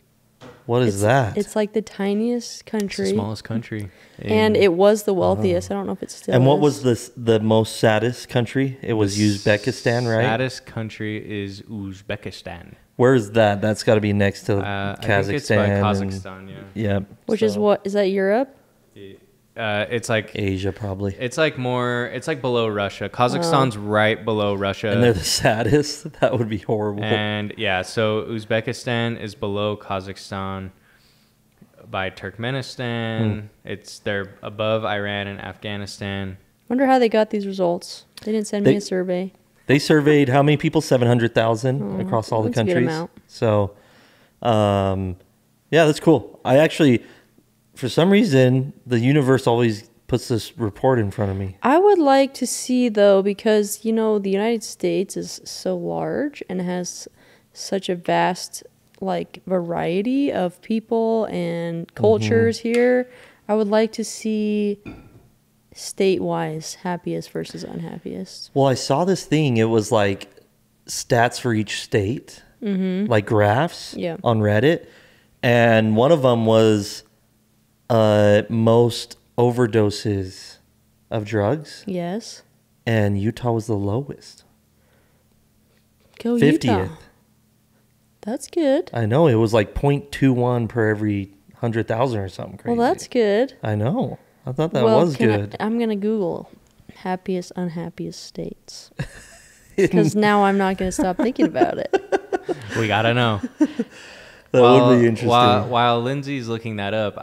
S1: What is that?
S2: It's like the tiniest
S3: It's
S2: country.
S3: the smallest country.
S2: And it was the wealthiest. I don't know if it's still
S1: And what
S2: is.
S1: was the most saddest country? It was Uzbekistan, right?
S3: Saddest country is Uzbekistan.
S1: Where is that? That's got to be next to
S3: I
S1: Kazakhstan.
S3: think it's by Kazakhstan, yeah.
S1: Yeah.
S2: Which is what? Is that Europe?
S3: It's like
S1: Asia, probably.
S3: it's like below Russia. Kazakhstan's right below Russia.
S1: And they're the saddest? That would be horrible.
S3: And yeah, so Uzbekistan is below Kazakhstan by Turkmenistan. They're above Iran and Afghanistan.
S2: Wonder how they got these results. They didn't send me a survey.
S1: They surveyed how many people? 700,000 across all the
S2: that's a good
S1: countries.
S2: amount.
S1: So, yeah, that's cool. I actually, for some reason, the universe always puts this report in front of me.
S2: I would like to see, though, because, the United States is so large and has such a vast, variety of people and cultures here. I would like to see state-wise happiest versus unhappiest.
S1: Well, I saw this thing. It was like stats for each state, like graphs on Reddit. And one of them was most overdoses of drugs.
S2: Yes.
S1: And Utah was the lowest.
S2: Go
S1: 50th.
S2: Utah. That's good.
S1: I know. It was like 0.21 per every 100,000 or something crazy.
S2: Well, that's good.
S1: I know. I thought that was good.
S2: I'm going to Google happiest, unhappiest states. Because now I'm not going to stop thinking about it.
S3: We gotta know.
S1: That would be interesting.
S3: While Lindsay's looking that up,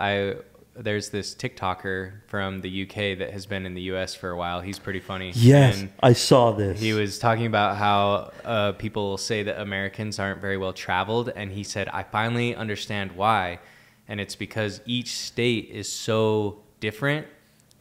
S3: there's this TikToker from the UK that has been in the US for a while. He's pretty funny.
S1: Yes,
S3: And
S1: I saw this.
S3: he was talking about how people say that Americans aren't very well traveled, and he said, I finally understand why. And it's because each state is so different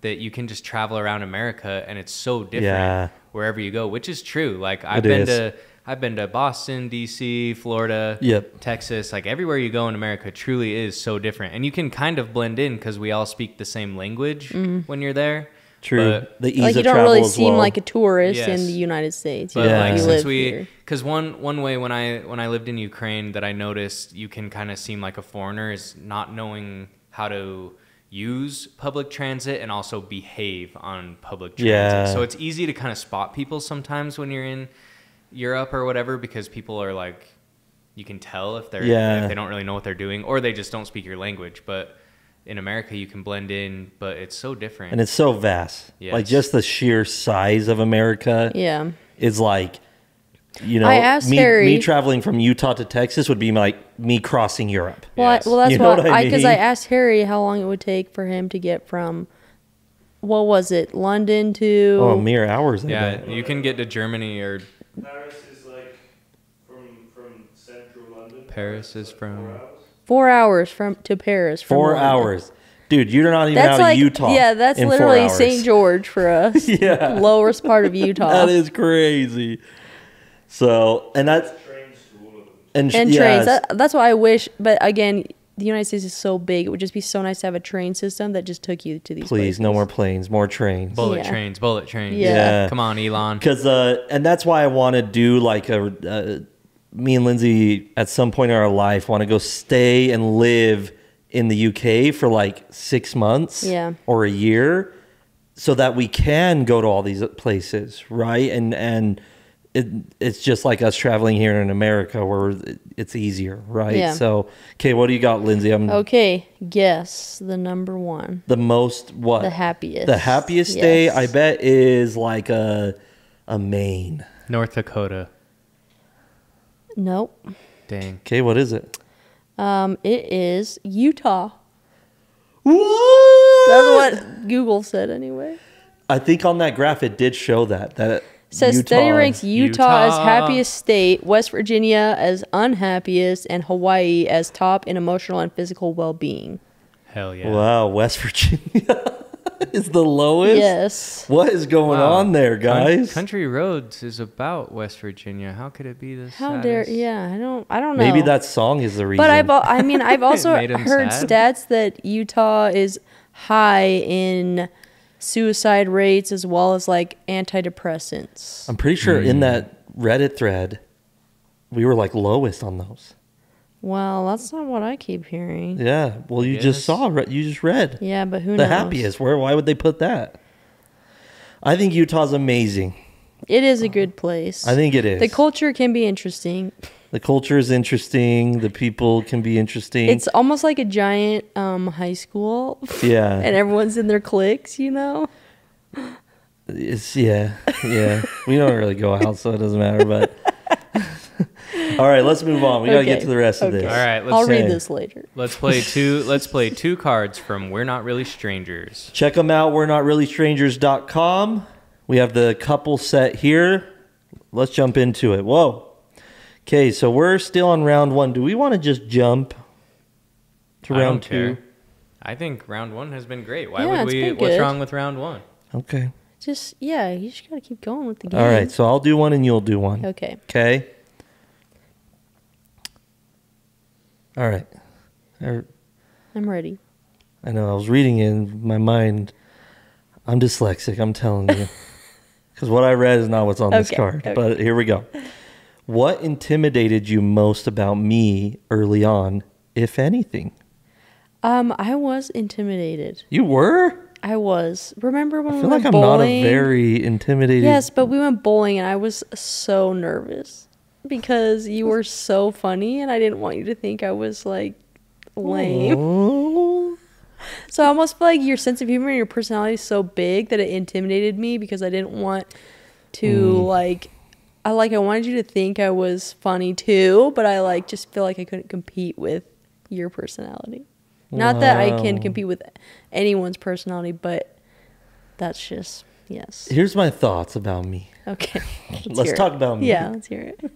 S3: that you can just travel around America and it's so different wherever you go, which is true. Like I've been to Boston, DC, Florida, Texas, like everywhere you go in America truly is so different. And you can kind of blend in because we all speak the same language when you're there.
S1: True.
S3: But,
S1: the ease
S2: like
S1: of
S2: you don't
S1: travel
S2: really
S1: as
S2: seem
S1: well.
S2: like a tourist
S3: Yes.
S2: in the United States.
S3: But
S1: Yeah.
S3: like
S2: You
S3: since
S2: live here.
S3: because one way when I lived in Ukraine that I noticed you can kind of seem like a foreigner is not knowing how to use public transit and also behave on public transit.
S1: Yeah.
S3: So it's easy to kind of spot people sometimes when you're in Europe or whatever, because people are like, you can tell if they're if they don't really know what they're doing or they just don't speak your language. But in America you can blend in, but it's so different.
S1: And it's so vast.
S3: Yes.
S1: Like just the sheer size of America
S2: Yeah.
S1: is like, you know,
S2: I asked
S1: me
S2: Harry-
S1: traveling from Utah to Texas would be like me crossing Europe.
S2: Well,
S3: Yes.
S2: well, that's
S1: You know
S2: why
S1: what I
S2: because
S1: mean?
S2: I asked Harry how long it would take for him to get from, what was it, London to?
S1: Oh, mere hours. I
S3: yeah,
S1: bet.
S3: you can get to Germany or
S4: Paris is like from central London.
S3: Paris is from
S4: 4 hours.
S2: 4 hours to Paris. From
S1: 4
S2: London.
S1: hours. Dude, you're not even
S2: That's
S1: out
S2: like
S1: of Utah.
S2: yeah, that's
S1: in 4
S2: literally
S1: hours.
S2: St. George for us.
S1: Yeah.
S2: Lowest part of Utah.
S1: That is crazy. So, and that's
S4: Trains to all of them.
S2: and
S1: yes.
S2: trains. That's why I wish. But again, the United States is so big. It would just be so nice to have a train system that just took you to these.
S1: Please,
S2: places.
S1: no more planes, more trains.
S3: bullet
S2: Yeah.
S3: trains. Bullet trains.
S2: Yeah.
S3: Come on, Elon.
S1: Because and that's why I want to do like me and Lindsay at some point in our life want to go stay and live in the UK for like 6 months or a year, so that we can go to all these places, right? And it's just like us traveling here in America where it's easier, right?
S2: Yeah.
S1: So, okay, what do you got, Lindsay?
S2: Okay, guess the number one.
S1: The most what?
S2: The happiest.
S1: The happiest
S2: Yes.
S1: day, I bet, is like a Maine.
S3: North Dakota.
S2: Nope.
S3: Dang.
S1: Okay, what is it?
S2: It is Utah.
S1: What?
S2: That's what Google said anyway.
S1: I think on that graph it did show that
S2: Says
S1: Utah,
S2: study ranks Utah as
S3: Utah.
S2: happiest state, West Virginia as unhappiest, and Hawaii as top in emotional and physical well-being.
S3: Hell yeah.
S1: Wow, West Virginia is the lowest.
S2: Yes.
S1: What is going
S3: Wow.
S1: on there, guys?
S3: Country Roads is about West Virginia. How could it be this?
S2: How dare? Yeah, I don't know.
S1: Maybe that song is the reason.
S2: But I've also
S3: made 'em
S2: heard
S3: sad?
S2: stats that Utah is high in suicide rates as well as like antidepressants.
S1: I'm pretty sure in that Reddit thread we were like lowest on those.
S2: Well, that's not what I keep hearing.
S1: Yeah. Well, you just
S3: Yes.
S1: saw. You just read.
S2: Yeah, but who
S1: The
S2: knows?
S1: happiest. Why would they put that? I think Utah's amazing.
S2: It is a good place.
S1: I think it is.
S2: The culture can be interesting.
S1: The culture is interesting. The people can be interesting.
S2: It's almost like a giant high school.
S1: Yeah.
S2: And everyone's in their cliques, you know?
S1: It's yeah. We don't really go out, so it doesn't matter. But all right, let's move on. We gotta get
S2: Okay.
S1: to the rest of
S2: Okay.
S1: this.
S3: All right,
S2: I'll
S3: let's
S2: read
S1: say-
S2: this later.
S3: let's play two cards from We're Not Really Strangers.
S1: Check them out. We're not really strangers.com. We have the couple set here. Let's jump into it. Whoa. Okay, so we're still on round one. Do we want to just jump to
S3: I
S1: round
S3: don't
S1: two?
S3: care. I think round one has been great. Why
S2: Yeah,
S3: would
S2: it's
S3: we?
S2: been
S3: What's
S2: good.
S3: wrong with round one?
S1: Okay.
S2: You just gotta keep going with the game.
S1: All right, so I'll do one and you'll do one.
S2: Okay.
S1: Okay. All right.
S2: I'm ready.
S1: I know, I was reading it in my mind. I'm dyslexic, I'm telling you. Because what I read is not what's on this
S2: Okay,
S1: card.
S2: okay.
S1: But here we go. What intimidated you most about me early on, if anything?
S2: I was intimidated.
S1: You were?
S2: I was. Remember when
S1: I
S2: we
S1: feel
S2: went
S1: like I'm
S2: bowling?
S1: not a very intimidated.
S2: Yes, but we went bowling and I was so nervous because you were so funny and I didn't want you to think I was like lame.
S1: Oh.
S2: So I almost feel like your sense of humor and your personality is so big that it intimidated me because I didn't want to I wanted you to think I was funny too, but I just feel like I couldn't compete with your personality. Not that I
S1: Wow.
S2: can compete with anyone's personality, but that's just, yes.
S1: Here's my thoughts about me.
S2: Okay.
S1: Let's
S2: hear
S1: talk
S2: it.
S1: about me.
S2: Yeah, let's hear it.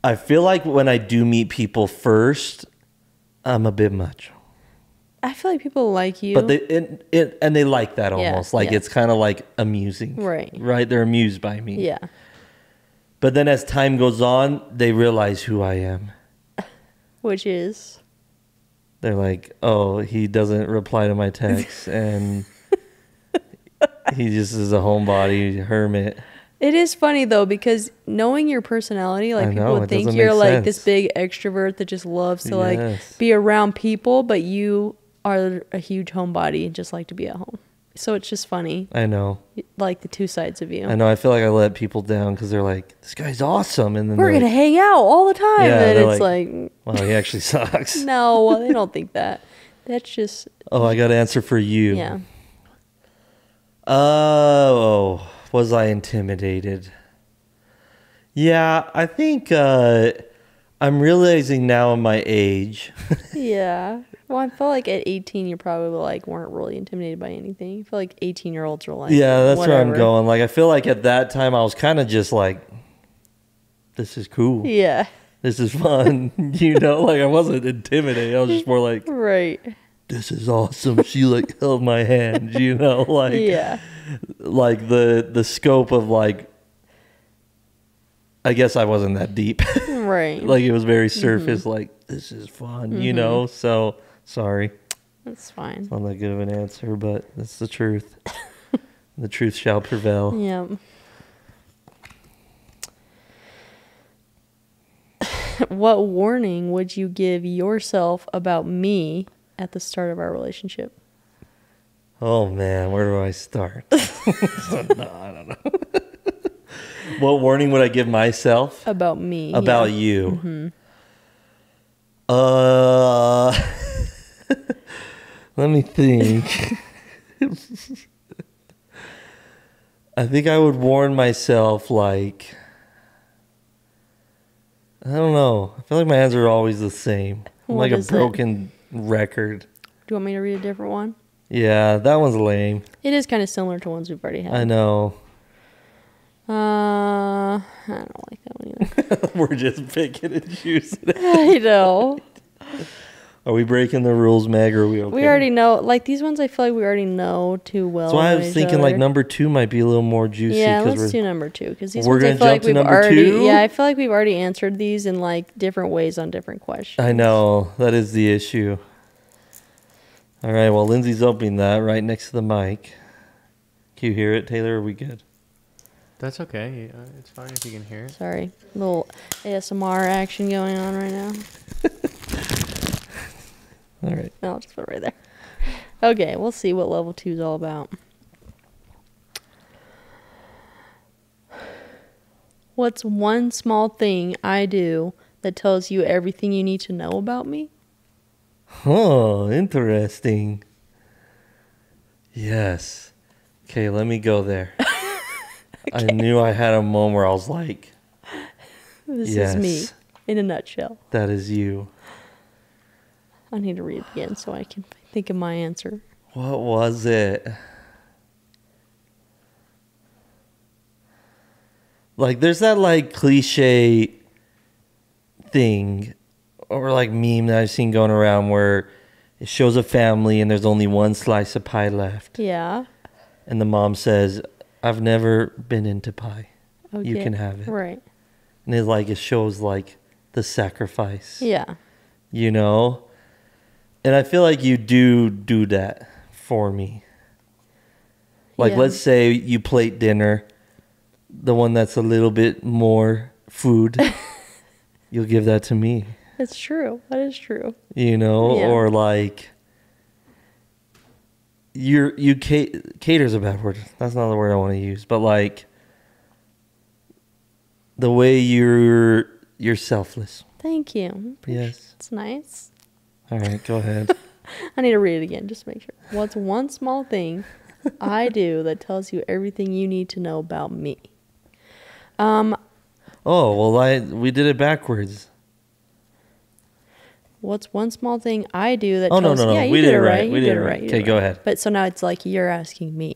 S1: I feel like when I do meet people first, I'm a bit much.
S2: I feel like people like you.
S1: But they like that
S2: Yeah,
S1: almost. Like
S2: yeah.
S1: it's kind of like amusing.
S2: Right.
S1: Right? They're amused by me.
S2: Yeah.
S1: But then as time goes on, they realize who I am.
S2: Which is?
S1: They're like, oh, he doesn't reply to my texts and he just is a homebody hermit.
S2: It is funny though, because knowing your personality, like
S1: I
S2: people
S1: know,
S2: would
S1: it
S2: think
S1: doesn't
S2: you're
S1: make
S2: like this
S1: sense.
S2: big extrovert that just loves to like
S1: Yes.
S2: be around people, but you are a huge homebody and just like to be at home. So it's just funny,
S1: I know.
S2: like the two sides of you.
S1: I know. I feel like I let people down because they're like, this guy's awesome. And then
S2: We're
S1: they're
S2: gonna
S1: like,
S2: hang out all the time,
S1: Yeah,
S2: and
S1: they're
S2: it's
S1: like-
S2: like,
S1: well, he actually sucks.
S2: no, they don't think that. That's just,
S1: Oh, I got to answer for you.
S2: yeah.
S1: Oh, was I intimidated? Yeah, I think I'm realizing now in my age.
S2: Yeah. Well, I feel like at 18, you probably like weren't really intimidated by anything. I feel like 18-year-olds are like,
S1: Yeah, that's where I'm
S2: whatever.
S1: going. Like, I feel like at that time I was kind of just like, this is cool.
S2: Yeah.
S1: This is fun. Like I wasn't intimidated. I was just more like,
S2: Right.
S1: this is awesome. She like held my hand, like,
S2: Yeah.
S1: like the scope of like, I guess I wasn't that deep.
S2: Right.
S1: Like it was very surface, like this is fun, so sorry.
S2: That's fine.
S1: Not that good of an answer, but that's the truth. The truth shall prevail.
S2: Yeah. What warning would you give yourself about me at the start of our relationship?
S1: Oh man, where do I start? No, I don't know. What warning would I give myself
S2: About me.
S1: about
S2: yeah.
S1: you? Let me think. I think I would warn myself like, I don't know. I feel like my answers are always the same. I'm
S2: What
S1: like a
S2: is it?
S1: broken record.
S2: Do you want me to read a different one?
S1: Yeah, that one's lame.
S2: It is kind of similar to ones we've already had.
S1: I know.
S2: I don't like that one either.
S1: We're just picking and choosing.
S2: I know.
S1: Are we breaking the rules, Meg, or are we okay?
S2: We already know. Like these ones, I feel like we already know too well.
S1: That's why I
S2: about
S1: was
S2: each
S1: thinking like
S2: other.
S1: number 2 might be a little more juicy.
S2: Yeah,
S1: 'cause
S2: let's do number 2 because these
S1: We're
S2: ones I
S1: gonna
S2: feel like
S1: jump to
S2: we've
S1: number
S2: already.
S1: 2?
S2: Yeah, I feel like we've already answered these in like different ways on different questions.
S1: I know. That is the issue. All right, well, Lindsay's opening that right next to the mic. Can you hear it, Taylor? Are we good?
S3: That's okay. It's fine if you can hear it.
S2: Sorry, little ASMR action going on right now.
S1: All right.
S2: No, I'll just put it right there. Okay, we'll see what level 2 is all about. What's one small thing I do that tells you everything you need to know about me?
S1: Oh, interesting. Yes. Okay, let me go there. I knew I had a moment where I was like,
S2: This
S1: yes,
S2: is me in a nutshell.
S1: that is you.
S2: I need to read it again so I can think of my answer.
S1: What was it? Like, there's that, like, cliche thing or, like, meme that I've seen going around where it shows a family and there's only one slice of pie left.
S2: Yeah.
S1: And the mom says, I've never been into pie.
S2: Okay.
S1: You can have it.
S2: Right.
S1: And it shows, like, the sacrifice.
S2: Yeah.
S1: And I feel like you do that for me. Like,
S2: Yeah.
S1: let's say you plate dinner, the one that's a little bit more food, you'll give that to me,
S2: It's true. That is true.
S1: Yeah. Or like, cater's a bad word. That's not the word I want to use. But like, the way you're selfless.
S2: Thank you.
S1: Yes.
S2: It's nice.
S1: All right, go ahead.
S2: I need to read it again just to make sure. What's one small thing I do that tells you everything you need to know about me?
S1: Oh, well, we did it backwards.
S2: What's one small thing I do that
S1: Oh, no,
S2: tells
S1: no, no.
S2: yeah, you
S1: We
S2: did
S1: did
S2: it
S1: it right.
S2: right.
S1: We
S2: You
S1: did
S2: did
S1: it
S2: it
S1: right.
S2: right. you
S1: Okay,
S2: did it
S1: go
S2: right.
S1: ahead.
S2: But so now it's like you're asking me.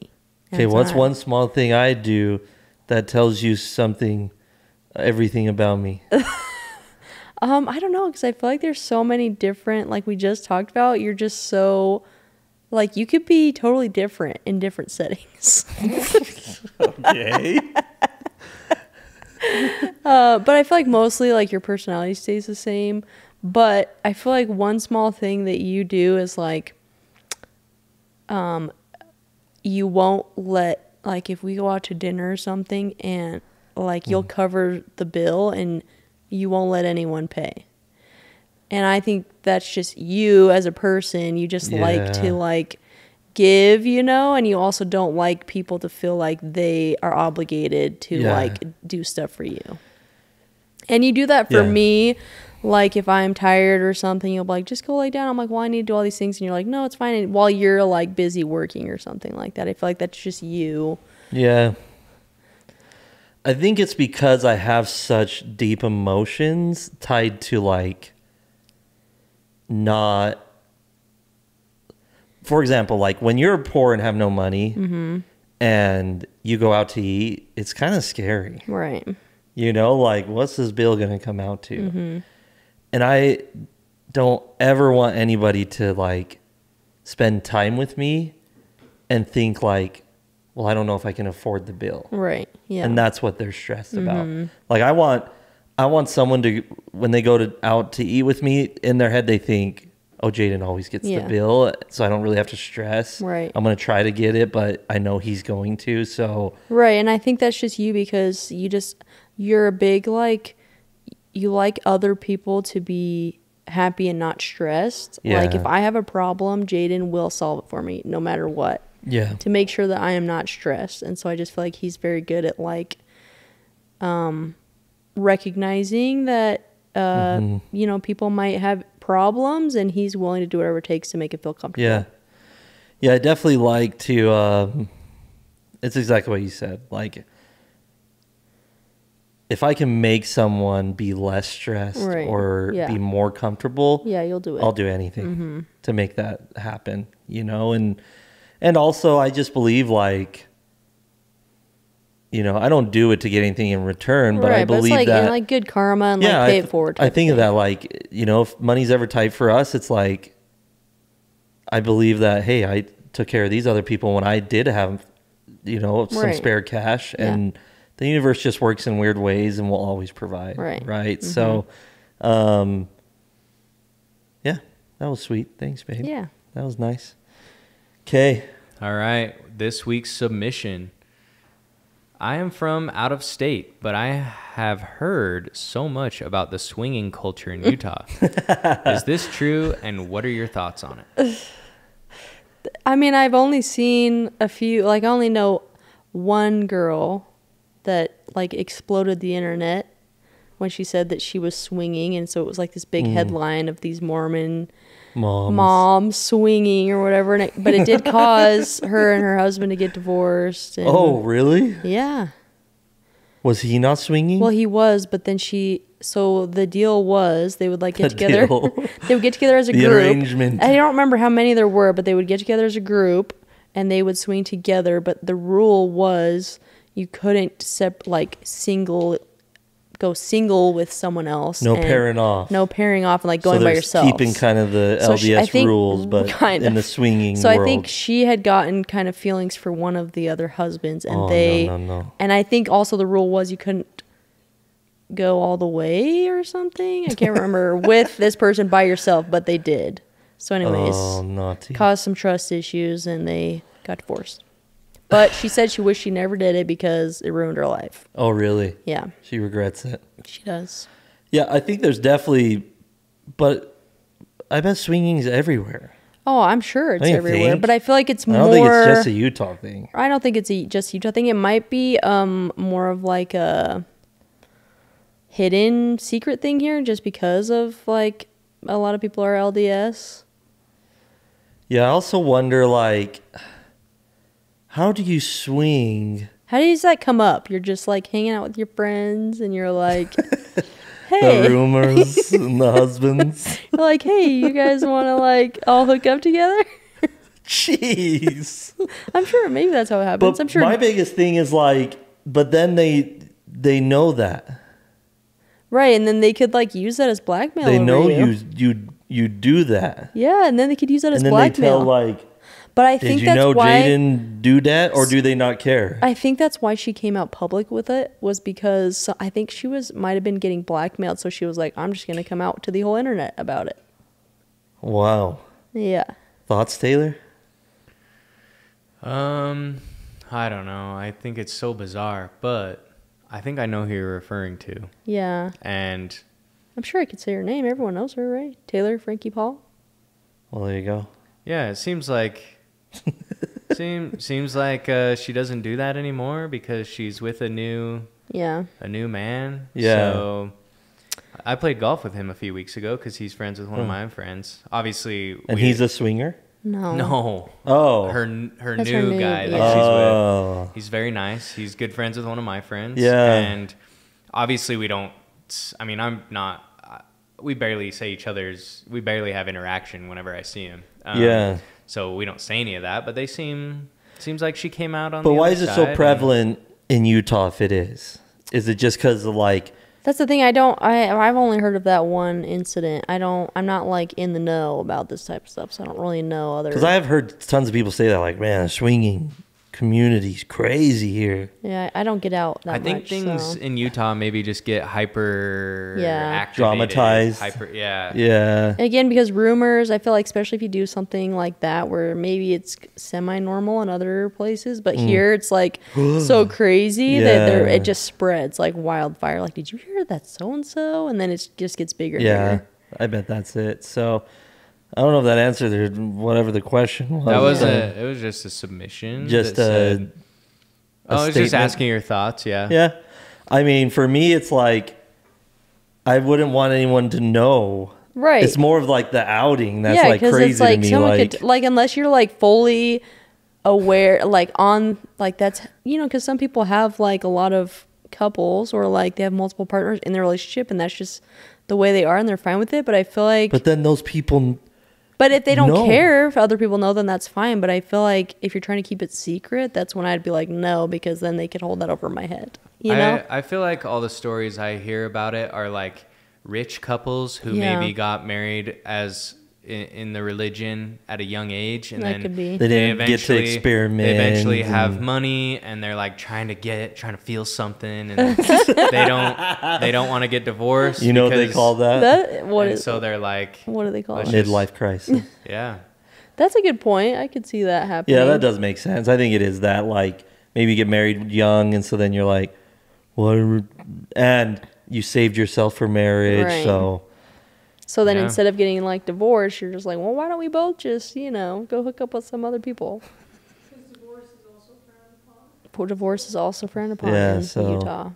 S1: Okay,
S2: That's
S1: what's
S2: all
S1: one small thing I do that tells you something, everything about me?
S2: I don't know, because I feel like there's so many different, like we just talked about, you're just so, like, you could be totally different in different settings.
S1: Okay.
S2: But I feel like mostly, like, your personality stays the same. But I feel like one small thing that you do is, like, you won't let, like, if we go out to dinner or something and, like, you'll cover the bill and you won't let anyone pay. And I think that's just you as a person. You just like to, like, give, you know, and you also don't like people to feel like they are obligated to, like, do stuff for you. And you do that for me. Like, if I'm tired or something, you'll be like, just go lay down. I'm like, well, I need to do all these things. And you're like, no, it's fine. And while you're, like, busy working or something like that. I feel like that's just you.
S1: Yeah. I think it's because I have such deep emotions tied to, like, not... For example, like, when you're poor and have no money and you go out to eat, it's kind of scary.
S2: Right.
S1: You know, like, what's this bill going to come out to? And I don't ever want anybody to, like, spend time with me and think, like, well, I don't know if I can afford the bill.
S2: Right. Yeah.
S1: And that's what they're stressed about. Like, I want someone to, when they go out to eat with me, in their head they think, oh, Jaiden always gets the bill, so I don't really have to stress.
S2: Right.
S1: I'm going to try to get it, but I know he's going to, so.
S2: Right, and I think that's just you because you're a big, like, you like other people to be happy and not stressed.
S1: Yeah.
S2: Like, if I have a problem, Jaiden will solve it for me no matter what.
S1: Yeah.
S2: To make sure that I am not stressed. And so I just feel like he's very good at, like, recognizing that, you know, people might have problems and he's willing to do whatever it takes to make it feel comfortable.
S1: Yeah. Yeah, I definitely like to, it's exactly what you said. Like, if I can make someone be less stressed or be more comfortable,
S2: you'll do it.
S1: I'll do anything to make that happen, you know? And also, I just believe, like, you know, I don't do it to get anything in return, but I believe
S2: but it's like,
S1: that...
S2: and like good karma and like pay it forward.
S1: I think of that, like, you know, if money's ever tight for us, it's like, I believe that, hey, I took care of these other people when I did have, you know, some spare cash, and the universe just works in weird ways and will always provide. Right. So, yeah, that was sweet. Thanks, babe.
S2: Yeah.
S1: That was nice. Okay.
S3: All right. This week's submission. I am from out of state, but I have heard so much about the swinging culture in Utah. Is this true, and what are your thoughts on it?
S2: I mean, I've only seen a few, like, I only know one girl that, like, exploded the internet when she said that she was swinging, and so it was like this big headline of these Mormon moms swinging or whatever, but it did cause her and her husband to get divorced. And,
S1: oh, really?
S2: Yeah.
S1: Was he not swinging?
S2: Well, he was, but then so the deal was they would, like, get together. They would get together as a group.
S1: Arrangement.
S2: I don't remember how many there were, but they would get together as a group and they would swing together. But the rule was you couldn't go single with someone else.
S1: No pairing off.
S2: No pairing off and, like, going by yourself.
S1: Keeping kind of the LDS rules, but in the swinging world.
S2: So I think she had gotten kind of feelings for one of the other husbands, and
S1: no.
S2: And I think also the rule was you couldn't go all the way or something. I can't remember with this person by yourself, but they did. So anyways, caused some trust issues and they got divorced. But she said she wished she never did it because it ruined her life.
S1: Oh, really?
S2: Yeah.
S1: She regrets it.
S2: She does.
S1: Yeah, I think there's definitely, but I bet swinging's everywhere.
S2: Oh, I'm sure it's everywhere.
S1: Think?
S2: But I feel like it's more...
S1: I don't think it's just a Utah thing.
S2: I don't think it's just a Utah thing. It might be more of like a hidden secret thing here just because of, like, a lot of people are LDS.
S1: Yeah, I also wonder, like... How do you swing?
S2: How does that come up? You're just, like, hanging out with your friends and you're like, hey.
S1: The rumors and the husbands.
S2: You're like, hey, you guys want to like all hook up together?
S1: Jeez.
S2: I'm sure maybe that's how it happens.
S1: But
S2: I'm sure.
S1: my biggest thing is like, but then they know that.
S2: Right, and then they could like use that as blackmail.
S1: They
S2: over
S1: know
S2: you.
S1: you do that.
S2: Yeah, and then they could use that as
S1: And then
S2: blackmail.
S1: they tell like,
S2: but I
S1: did
S2: think
S1: you
S2: that's
S1: know
S2: why
S1: Jaiden do that, or do they not care?
S2: I think that's why she came out public with it, was because I think she might have been getting blackmailed, so she was like, I'm just gonna come out to the whole internet about it.
S1: Wow.
S2: Yeah.
S1: Thoughts, Taylor?
S3: I don't know. I think it's so bizarre, but I think I know who you're referring to.
S2: Yeah.
S3: And
S2: I'm sure I could say her name. Everyone knows her, right? Taylor Frankie Paul.
S1: Well, there you go.
S3: yeah, it seems like seems like she doesn't do that anymore because she's with a new man.
S1: Yeah.
S3: So I played golf with him a few weeks ago because he's friends with one of my friends. Obviously,
S1: And he's a swinger?
S3: no.
S1: Oh.
S3: Her
S2: That's her
S3: new
S2: new,
S3: guy that
S2: yeah.
S3: she's
S1: Oh.
S3: with. He's very nice. He's good friends with one of my friends.
S1: Yeah.
S3: And obviously we don't. I mean, I'm not. We barely have interaction whenever I see him.
S1: Yeah.
S3: So we don't say any of that, but they seems like she came out on.
S1: But
S3: the
S1: why
S3: other
S1: is it
S3: side
S1: so
S3: and-
S1: prevalent in Utah if it is? Is it just because of like,
S2: That's the thing. I've only heard of that one incident. I'm not like in the know about this type of stuff, so I don't really know other.
S1: because I have heard tons of people say that, like, man, the swinging community's crazy here.
S2: Yeah, I don't get out that
S3: I think
S2: much,
S3: things
S2: so.
S3: in Utah maybe just get hyper activated,
S1: Dramatized.
S3: Yeah.
S1: Yeah.
S2: Again, because rumors, I feel like, especially if you do something like that where maybe it's semi-normal in other places, but here it's like so crazy that
S1: Yeah.
S2: it just spreads like wildfire. Like, did you hear that so-and-so? And then it just gets bigger and
S1: Yeah.
S2: bigger.
S1: I bet that's it. So I don't know if that answered whatever the question was.
S3: That was
S1: Uh,
S3: it was just a submission.
S1: just
S3: that said,
S1: a
S3: I was just
S1: statement.
S3: asking your thoughts. Yeah.
S1: Yeah. I mean, for me, it's like, I wouldn't want anyone to know.
S2: Right.
S1: It's more of like the outing that's
S2: yeah,
S1: like
S2: 'cause
S1: crazy
S2: it's like
S1: to me.
S2: someone
S1: Like,
S2: could, like, unless you're like fully aware, like on, like that's, because some people have like a lot of couples or like they have multiple partners in their relationship and that's just the way they are and they're fine with it. But I feel like,
S1: but then those people,
S2: but if they don't
S1: No.
S2: care if other people know, then that's fine. But I feel like if you're trying to keep it secret, that's when I'd be like, no, because then they could hold that over my head. You know?
S3: I feel like all the stories I hear about it are like rich couples who
S2: Yeah.
S3: maybe got married as in the religion at a young age, and
S2: That
S3: then
S2: could be.
S1: They didn't get to
S3: eventually-
S1: experiment
S3: They eventually
S1: and-
S3: have money, and they're like trying to feel something, and they don't want to get divorced.
S1: you know what they
S3: because-
S1: call that?
S2: That, what
S3: and
S2: is,
S3: so they're like,
S2: what do they call it?
S3: let's just-
S1: Midlife crisis.
S3: yeah.
S2: That's a good point. I could see that happening.
S1: Yeah, that does make sense. I think it is that, like, maybe you get married young, and so then you're like, what? And you saved yourself for marriage,
S2: Right.
S1: so
S2: So then
S3: Yeah.
S2: instead of getting like divorced, you're just like, well, why don't we both just, go hook up with some other people? Divorce is also frowned upon
S1: Yeah,
S2: in
S1: so-
S2: Utah.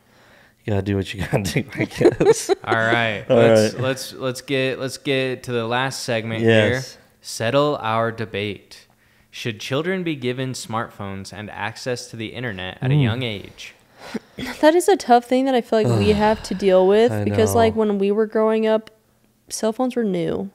S1: you gotta do what you gotta do, I guess.
S3: All right.
S1: All
S3: Let's get to the last segment here.
S1: Yes.
S3: Settle our debate. Should children be given smartphones and access to the internet at a young age?
S2: That is a tough thing that I feel like we have to deal with
S1: I
S2: because
S1: know.
S2: like when we were growing up, cell phones were new.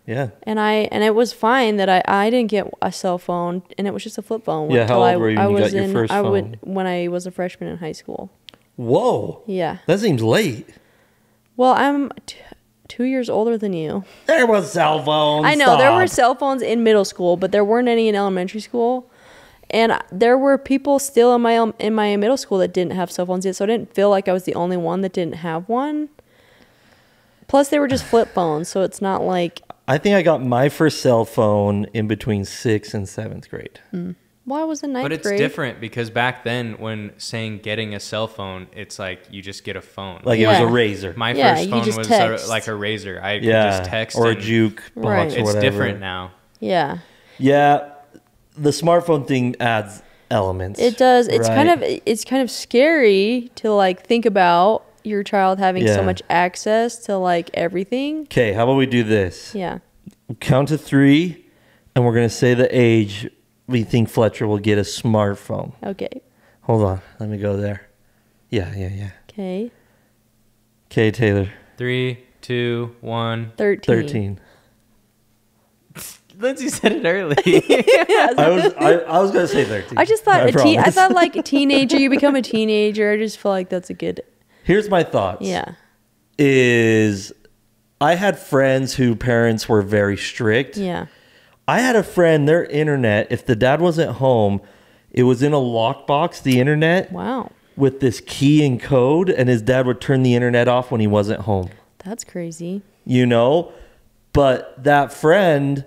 S1: Yeah.
S2: And it was fine that I didn't get a cell phone and it was just a flip phone.
S1: Yeah, how
S2: until
S1: old were you when you got your first phone?
S2: When I was a freshman in high school.
S1: Whoa.
S2: Yeah.
S1: That seems late.
S2: Well, I'm 2 years older than you.
S1: There was cell phones.
S2: I know there were
S1: Stop.
S2: cell phones in middle school, but there weren't any in elementary school. And there were people still in my middle school that didn't have cell phones yet, so I didn't feel like I was the only one that didn't have one. Plus, they were just flip phones, so it's not like.
S1: I think I got my first cell phone in between 6th and 7th grade.
S2: Well, I was in ninth
S3: But it's
S2: grade.
S3: different because back then, when saying getting a cell phone, it's like you just get a phone.
S1: Like it was
S2: Yeah.
S1: a razor.
S3: My
S2: Yeah,
S3: first
S2: you
S3: phone
S2: just
S3: was
S2: text.
S3: like a razor. I could
S1: Yeah.
S3: just text
S1: or a
S3: and
S1: juke box
S2: Right.
S1: or
S3: It's
S1: whatever.
S3: different now.
S2: Yeah,
S1: Yeah. The smartphone thing adds elements.
S2: it does. It's
S1: right?
S2: kind of scary to like think about your child having
S1: Yeah.
S2: so much access to like everything.
S1: Okay, how about we do this?
S2: Yeah.
S1: Count to 3, and we're going to say the age we think Fletcher will get a smartphone.
S2: Okay.
S1: Hold on. Let me go there. Yeah.
S2: Okay.
S1: Okay, Taylor.
S3: 3, 2, 1.
S2: 13.
S3: Lindsay said it early.
S1: I was gonna say 13.
S2: I just thought I
S1: promise.
S2: thought like a teenager. You become a teenager. I just feel like that's a good.
S1: Here's my thoughts.
S2: Yeah.
S1: Is I had friends whose parents were very strict.
S2: Yeah.
S1: I had a friend, their internet, if the dad wasn't home, it was in a lockbox, the internet,
S2: Wow.
S1: with this key and code, and his dad would turn the internet off when he wasn't home.
S2: That's crazy.
S1: You know? But that friend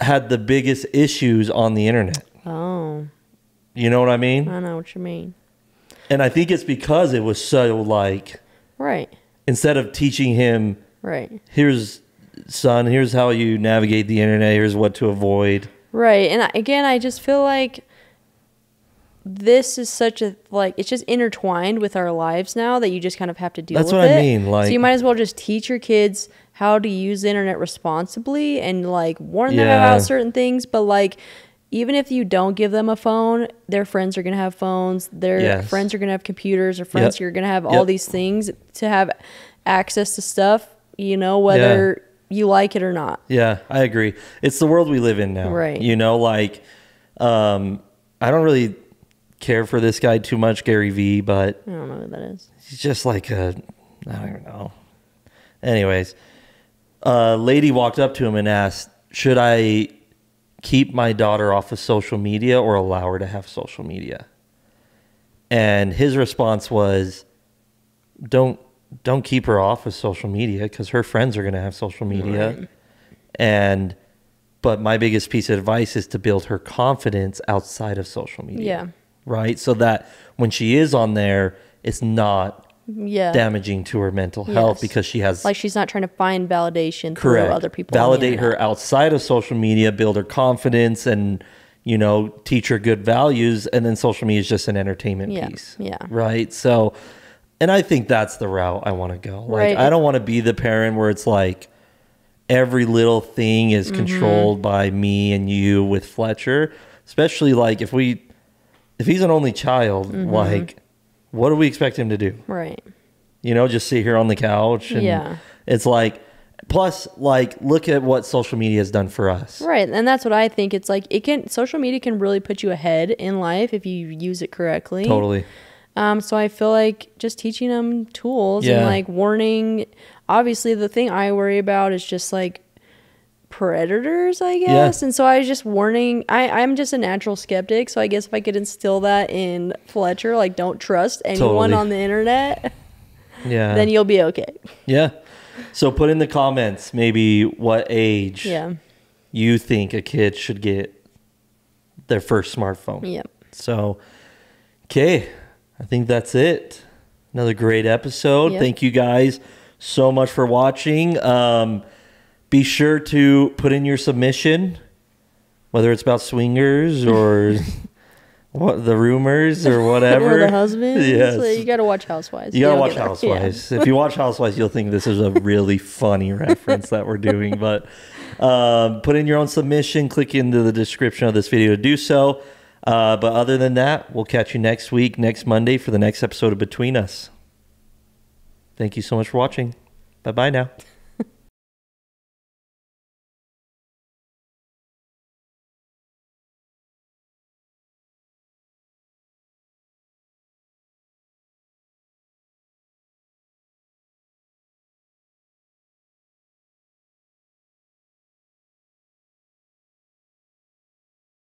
S1: had the biggest issues on the internet.
S2: Oh.
S1: You know what I mean?
S2: I know what you mean.
S1: And I think it's because it was so like,
S2: Right.
S1: instead of teaching him,
S2: Right.
S1: here's how you navigate the internet, here's what to avoid.
S2: Right. And again, I just feel like this is such a, like, it's just intertwined with our lives now that you just kind of have to deal
S1: That's
S2: with
S1: what
S2: it.
S1: I mean. Like,
S2: So you might as well just teach your kids how to use the internet responsibly and like warn them
S1: Yeah.
S2: about certain things. But like, even if you don't give them a phone, their friends are going to have phones. Their
S1: Yes.
S2: friends are going to have computers. Their friends
S1: Yep.
S2: are going to have all
S1: Yep.
S2: these things to have access to stuff, you know, whether you like it or not.
S1: yeah, I agree. It's the world we live in now.
S2: Right.
S1: You know, like, I don't really care for this guy too much, Gary Vee, but
S2: I don't know who that is.
S1: he's just like I don't even know. Anyways, a lady walked up to him and asked, should I keep my daughter off of social media or allow her to have social media? And his response was, don't keep her off of social media because her friends are going to have social media.
S2: Right.
S1: But my biggest piece of advice is to build her confidence outside of social media.
S2: Yeah.
S1: Right? So that when she is on there, it's not
S2: Yeah.
S1: damaging to her mental health
S2: Yes.
S1: because she has
S2: Like she's not trying to find validation
S1: correct
S2: through other people. on the
S1: validate her
S2: internet.
S1: outside of social media, build her confidence, and teach her good values. And then social media is just an entertainment
S2: Yeah,
S1: piece.
S2: yeah.
S1: Right. So, and I think that's the route I want to go. Like,
S2: Right.
S1: I don't want to be the parent where it's like every little thing is
S2: Mm-hmm.
S1: controlled by me and you with Fletcher, especially like if he's an only child,
S2: Mm-hmm.
S1: like what do we expect him to do?
S2: Right.
S1: Just sit here on the couch. And
S2: Yeah.
S1: it's like, plus, like, look at what social media has done for us.
S2: Right. And that's what I think. It's like social media can really put you ahead in life if you use it correctly.
S1: Totally.
S2: So I feel like just teaching them tools and
S1: Yeah.
S2: like warning. Obviously, the thing I worry about is just like predators, I guess.
S1: Yeah.
S2: And so I was just warning. I'm just a natural skeptic. So I guess if I could instill that in Fletcher, like don't trust anyone
S1: Totally.
S2: on the internet,
S1: Yeah.
S2: then you'll be okay.
S1: Yeah. So put in the comments maybe what age
S2: Yeah.
S1: you think a kid should get their first smartphone.
S2: Yep.
S1: So, okay. I think that's it. Another great episode.
S2: Yep.
S1: Thank you guys so much for watching. Be sure to put in your submission, whether it's about swingers or what the rumors or whatever.
S2: Or the husband.
S1: Yes.
S2: So you got to watch Housewives.
S1: You gotta
S2: You'll
S1: watch
S2: get there.
S1: Housewives. If you watch Housewives, you'll think this is a really funny reference that we're doing. But put in your own submission. Click into the description of this video to do so. But other than that, we'll catch you next week, next Monday, for the next episode of Between Us. Thank you so much for watching. Bye-bye now.